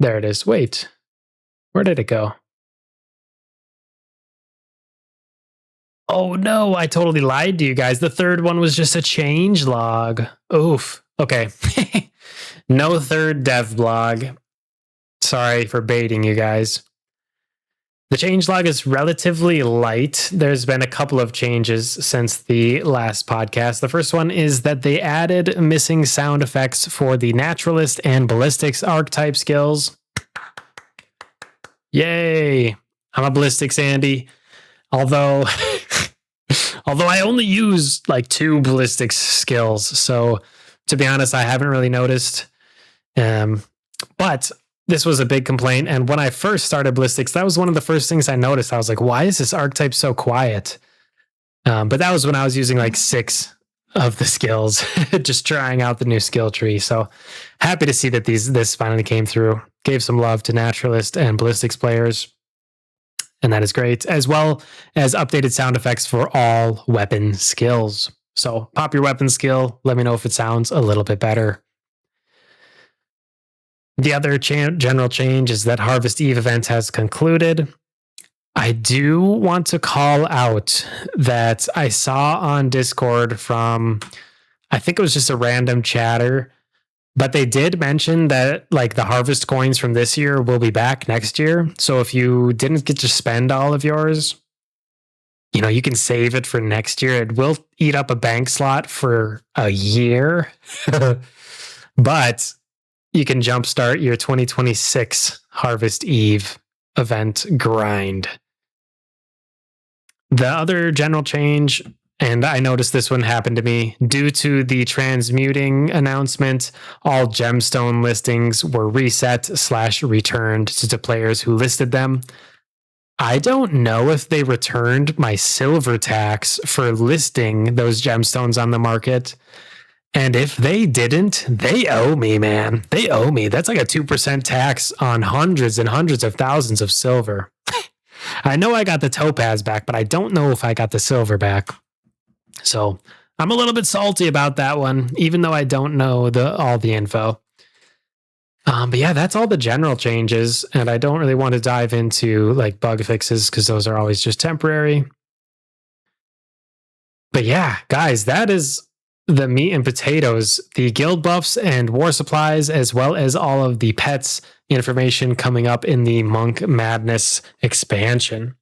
[SPEAKER 1] There it is. Wait, where did it go? Oh no, I totally lied to you guys. The third one was just a change log. Oof. Okay. No third dev blog. Sorry for baiting you guys. The changelog is relatively light. There's been a couple of changes since the last podcast. The first one is that they added missing sound effects for the naturalist and ballistics archetype skills. Yay! I'm a ballistics Andy. Although I only use like 2 ballistics skills, so to be honest, I haven't really noticed. But this was a big complaint, and when I first started ballistics, that was one of the first things I noticed. I was like, why is this archetype so quiet? But that was when I was using like 6 of the skills, just trying out the new skill tree. So happy to see that this finally came through. Gave some love to naturalist and ballistics players, and that is great, as well as updated sound effects for all weapon skills. So pop your weapon skill, let me know if it sounds a little bit better. The other general change is that Harvest Eve event has concluded. I do want to call out that I saw on Discord from, I think it was just a random chatter, but they did mention that like the harvest coins from this year will be back next year. So if you didn't get to spend all of yours, you can save it for next year. It will eat up a bank slot for a year, but you can jumpstart your 2026 Harvest Eve event grind. The other general change, and I noticed this one happened to me, due to the transmuting announcement, all gemstone listings were reset/returned to players who listed them. I don't know if they returned my silver tax for listing those gemstones on the market. And if they didn't, they owe me, man. They owe me. That's like a 2% tax on hundreds and hundreds of thousands of silver. I know I got the topaz back, but I don't know if I got the silver back. So I'm a little bit salty about that one, even though I don't know all the info. But yeah, that's all the general changes. And I don't really want to dive into like bug fixes because those are always just temporary. But yeah, guys, that is the meat and potatoes, the guild buffs and war supplies, as well as all of the pets information coming up in the Monk Madness expansion.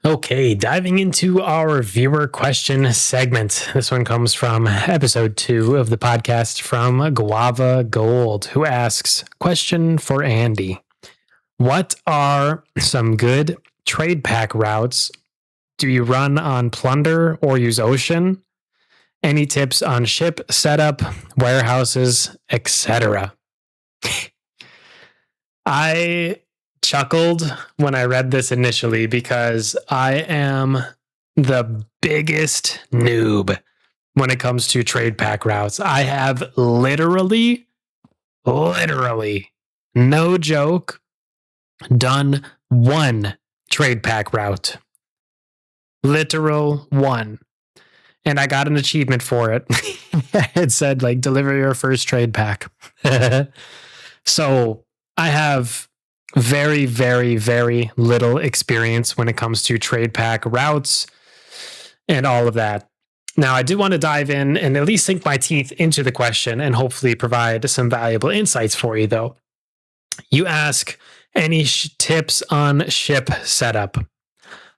[SPEAKER 1] Okay, diving into our viewer question segment. This one comes from episode 2 of the podcast from GuavaGold, who asks, question for Andy. What are some good trade pack routes? Do you run on Plunder or use Ocean? Any tips on ship setup, warehouses, etc.? I chuckled when I read this initially because I am the biggest noob when it comes to trade pack routes. I have literally, no joke, done 1 trade pack route. Literal 1. And I got an achievement for it. It said, like, deliver your first trade pack. So I have very, very, very little experience when it comes to trade pack routes and all of that. Now, I do want to dive in and at least sink my teeth into the question and hopefully provide some valuable insights for you, though. You ask, any tips on ship setup?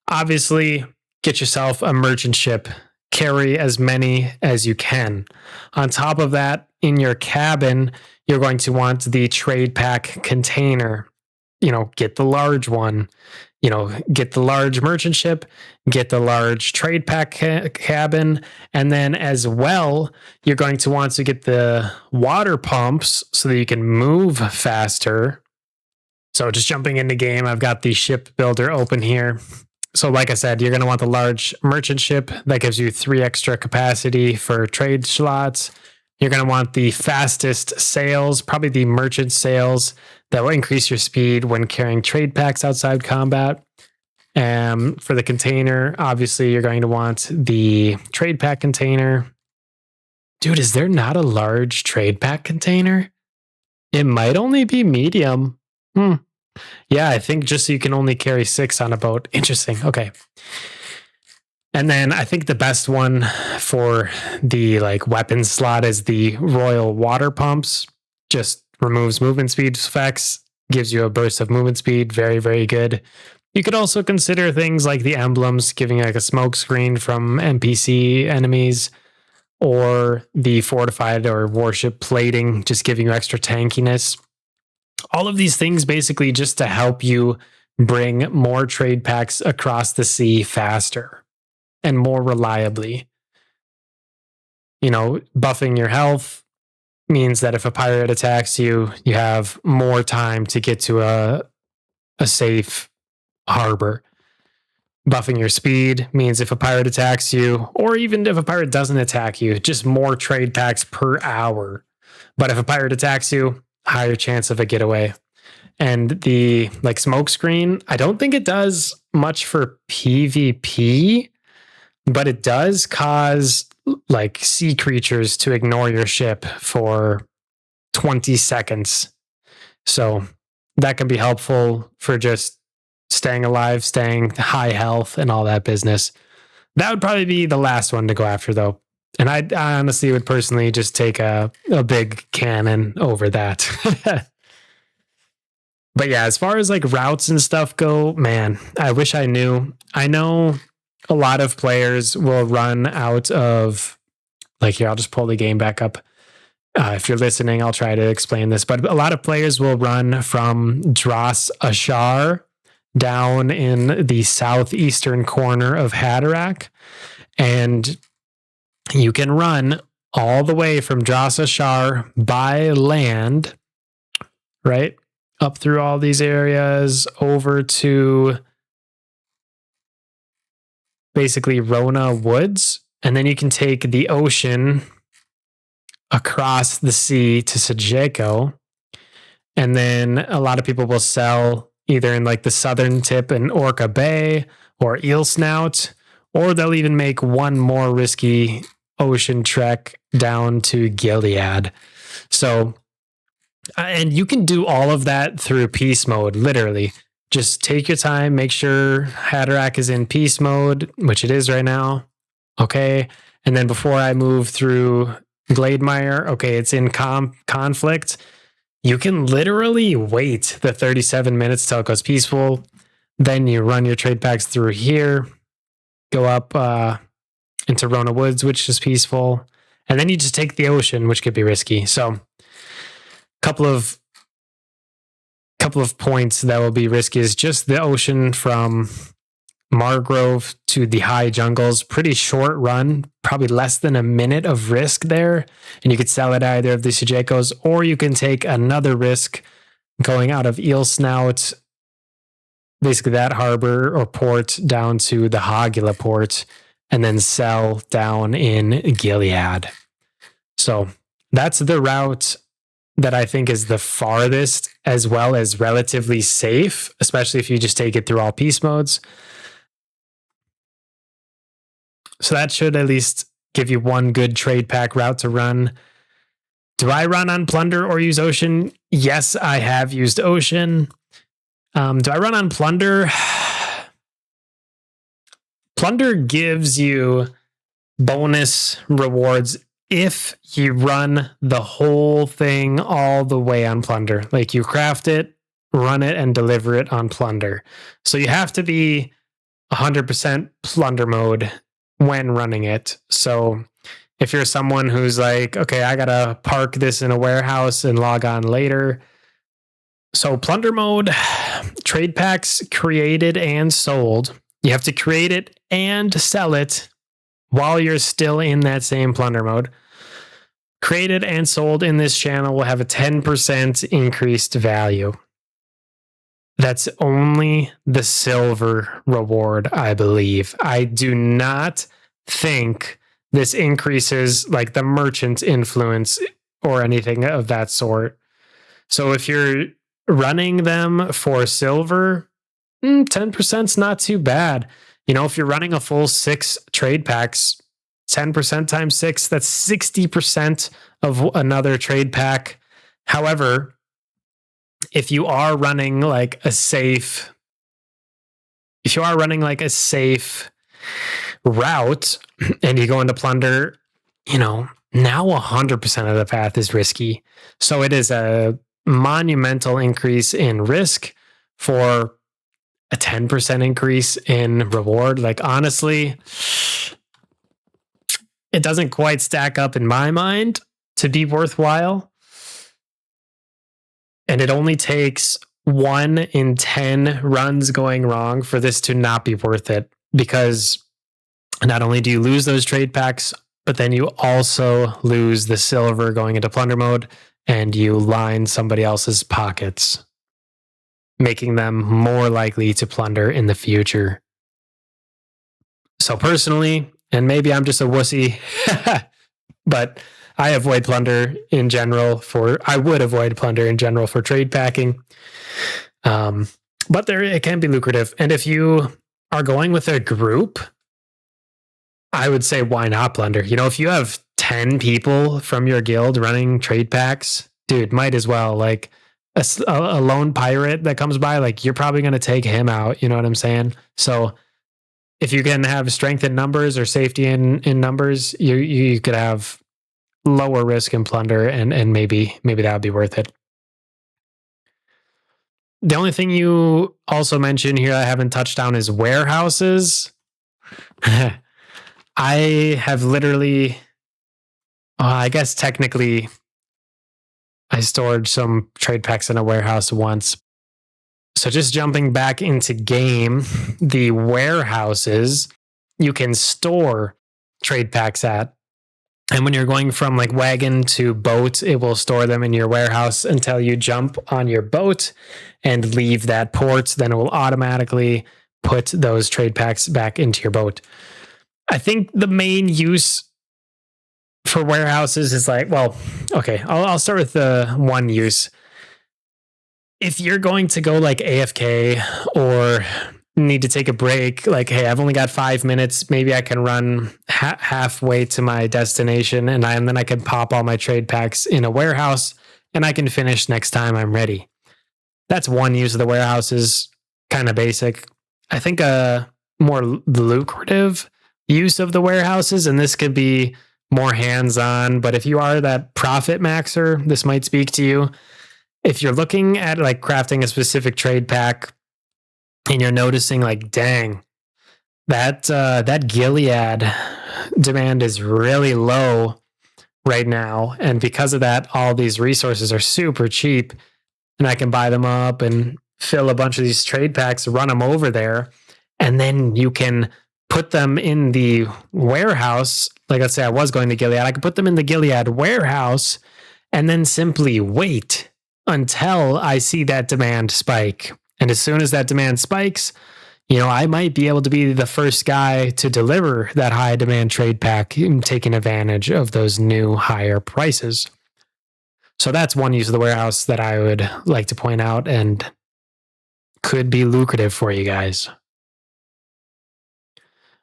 [SPEAKER 1] Obviously, get yourself a merchant ship. Carry as many as you can. On top of that, in your cabin, you're going to want the trade pack container. Get the large one. Get the large merchant ship, get the large trade pack cabin, and then as well, you're going to want to get the water pumps so that you can move faster. So just jumping into game, I've got the ship builder open here. So like I said, you're going to want the large merchant ship that gives you 3 extra capacity for trade slots. You're going to want the fastest sails, probably the merchant sails that will increase your speed when carrying trade packs outside combat. For the container, obviously you're going to want the trade pack container. Dude, is there not a large trade pack container? It might only be medium. Yeah, I think just so you can only carry 6 on a boat. Interesting. Okay. And then I think the best one for the like weapon slot is the Royal Water Pumps. Just removes movement speed effects, gives you a burst of movement speed. Very, very good. You could also consider things like the emblems, giving like a smoke screen from NPC enemies, or the fortified or warship plating, just giving you extra tankiness. All of these things basically just to help you bring more trade packs across the sea faster and more reliably. You know, buffing your health means that if a pirate attacks you, you have more time to get to a safe harbor. Buffing your speed means if a pirate attacks you, or even if a pirate doesn't attack you, just more trade packs per hour. But if a pirate attacks you, higher chance of a getaway. And the like smoke screen, I don't think it does much for PvP, but it does cause like sea creatures to ignore your ship for 20 seconds. So that can be helpful for just staying alive, staying high health, and all that business. That would probably be the last one to go after, though. And I honestly would personally just take a big cannon over that. But yeah, as far as like routes and stuff go, man, I wish I knew. I know a lot of players will run out of, like, here, I'll just pull the game back up. If you're listening, I'll try to explain this. But a lot of players will run from Dras Ashar down in the southeastern corner of Haderach. And you can run all the way from Dras Ashar by land, right? Up through all these areas over to basically Rona Woods. And then you can take the ocean across the sea to Sajeko. And then a lot of people will sell either in like the southern tip in Orca Bay or Eel Snout, or they'll even make one more risky ocean trek down to Gilead. So, and you can do all of that through peace mode, literally. Just take your time, make sure Haderach is in peace mode, which it is right now. Okay. And then before I move through Glademire, okay, it's in conflict. You can literally wait the 37 minutes till it goes peaceful. Then you run your trade packs through here, go up into Rona Woods, which is peaceful. And then you just take the ocean, which could be risky. So couple of points that will be risky is just the ocean from Margrove to the high jungles. Pretty short run, probably less than a minute of risk there. And you could sell at either of the Sajekos, or you can take another risk going out of Eel Snout, basically that harbor or port, down to the Hagula port, and then sell down in Gilead. So that's the route that I think is the farthest, as well as relatively safe, especially if you just take it through all peace modes. So that should at least give you one good trade pack route to run. Do I run on Plunder or use Ocean? Yes, I have used Ocean. Do I run on Plunder? Plunder gives you bonus rewards if you run the whole thing all the way on Plunder. Like you craft it, run it, and deliver it on Plunder. So you have to be 100% Plunder mode when running it. So if you're someone who's like, okay, I gotta park this in a warehouse and log on later. So Plunder mode, trade packs created and sold. You have to create it and sell it while you're still in that same Plunder mode. Created and sold in this channel will have a 10% increased value. That's only the silver reward, I believe. I do not think this increases like the merchant influence or anything of that sort. So if you're running them for silver, 10% is not too bad. You know, if you're running a full 6 trade packs, 10% times 6, that's 60% of another trade pack. However, if you are running like a safe route and you go into plunder, now 100% of the path is risky. So it is a monumental increase in risk for a 10% increase in reward. Like, honestly, it doesn't quite stack up in my mind to be worthwhile. And it only takes 1 in 10 runs going wrong for this to not be worth it, because not only do you lose those trade packs, but then you also lose the silver going into plunder mode, and you line somebody else's pockets, making them more likely to plunder in the future. So personally, and maybe I'm just a wussy, but I avoid plunder in general I would avoid plunder in general for trade packing. But it can be lucrative. And if you are going with a group, I would say, why not plunder? If you have 10 people from your guild running trade packs, dude, might as well. Like a lone pirate that comes by, like, you're probably going to take him out. You know what I'm saying? So if you can have strength in numbers or safety in numbers, you could have lower risk in plunder, and maybe that would be worth it. The only thing you also mentioned here I haven't touched on is warehouses. I have literally, I guess technically, I stored some trade packs in a warehouse once. So just jumping back into game, the warehouses you can store trade packs at. And when you're going from like wagon to boat, it will store them in your warehouse until you jump on your boat and leave that port. Then it will automatically put those trade packs back into your boat. I think the main use for warehouses is like, well, okay, I'll start with the one use. If you're going to go like AFK or need to take a break, like, hey, I've only got 5 minutes, maybe I can run halfway to my destination, and then I can pop all my trade packs in a warehouse and I can finish next time I'm ready. That's one use of the warehouse, is kind of basic. I think a more lucrative use of the warehouses, and this could be more hands-on, but if you are that profit maxer, this might speak to you. If you're looking at like crafting a specific trade pack and you're noticing like, dang, that Gilead demand is really low right now, and because of that, all these resources are super cheap, and I can buy them up and fill a bunch of these trade packs, run them over there, and then you can put them in the warehouse. Like, let's say I was going to Gilead, I could put them in the Gilead warehouse and then simply wait until I see that demand spike. And as soon as that demand spikes, I might be able to be the first guy to deliver that high demand trade pack, taking advantage of those new higher prices. So that's one use of the warehouse that I would like to point out and could be lucrative for you guys.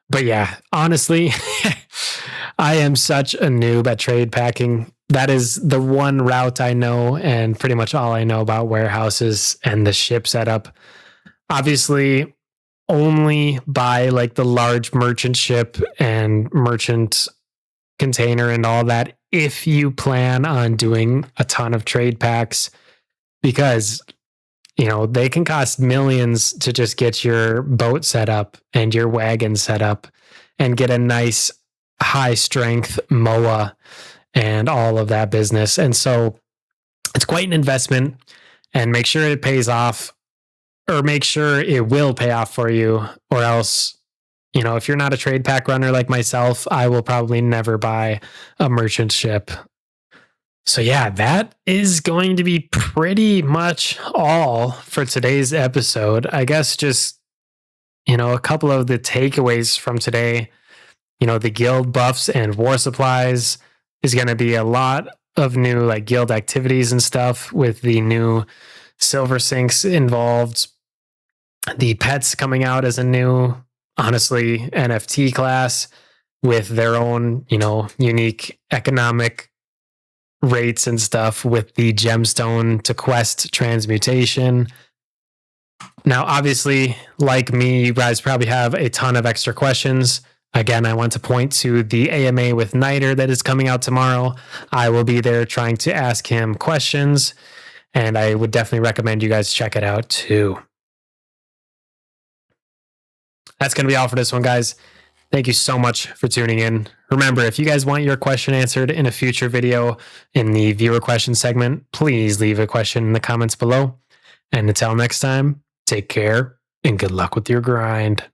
[SPEAKER 1] But yeah, honestly, I am such a noob at trade packing. That is the one route I know, and pretty much all I know about warehouses and the ship setup. Obviously, only buy like the large merchant ship and merchant container and all that if you plan on doing a ton of trade packs, because they can cost millions to just get your boat set up and your wagon set up and get a nice high strength MOA and all of that business. And so it's quite an investment, and make sure it pays off, or make sure it will pay off for you, or else, if you're not a trade pack runner like myself, I will probably never buy a merchant ship. So yeah, that is going to be pretty much all for today's episode. I guess just, a couple of the takeaways from today. The guild buffs and war supplies is going to be a lot of new like guild activities and stuff with the new silver sinks involved. The pets coming out as a new, honestly, NFT class with their own, unique economic rates and stuff, with the gemstone to quest transmutation. Now, obviously, like me, you guys probably have a ton of extra questions. Again, I want to point to the AMA with Niter that is coming out tomorrow. I will be there trying to ask him questions, and I would definitely recommend you guys check it out too. That's going to be all for this one, guys. Thank you so much for tuning in. Remember, if you guys want your question answered in a future video in the viewer question segment, please leave a question in the comments below. And until next time, take care and good luck with your grind.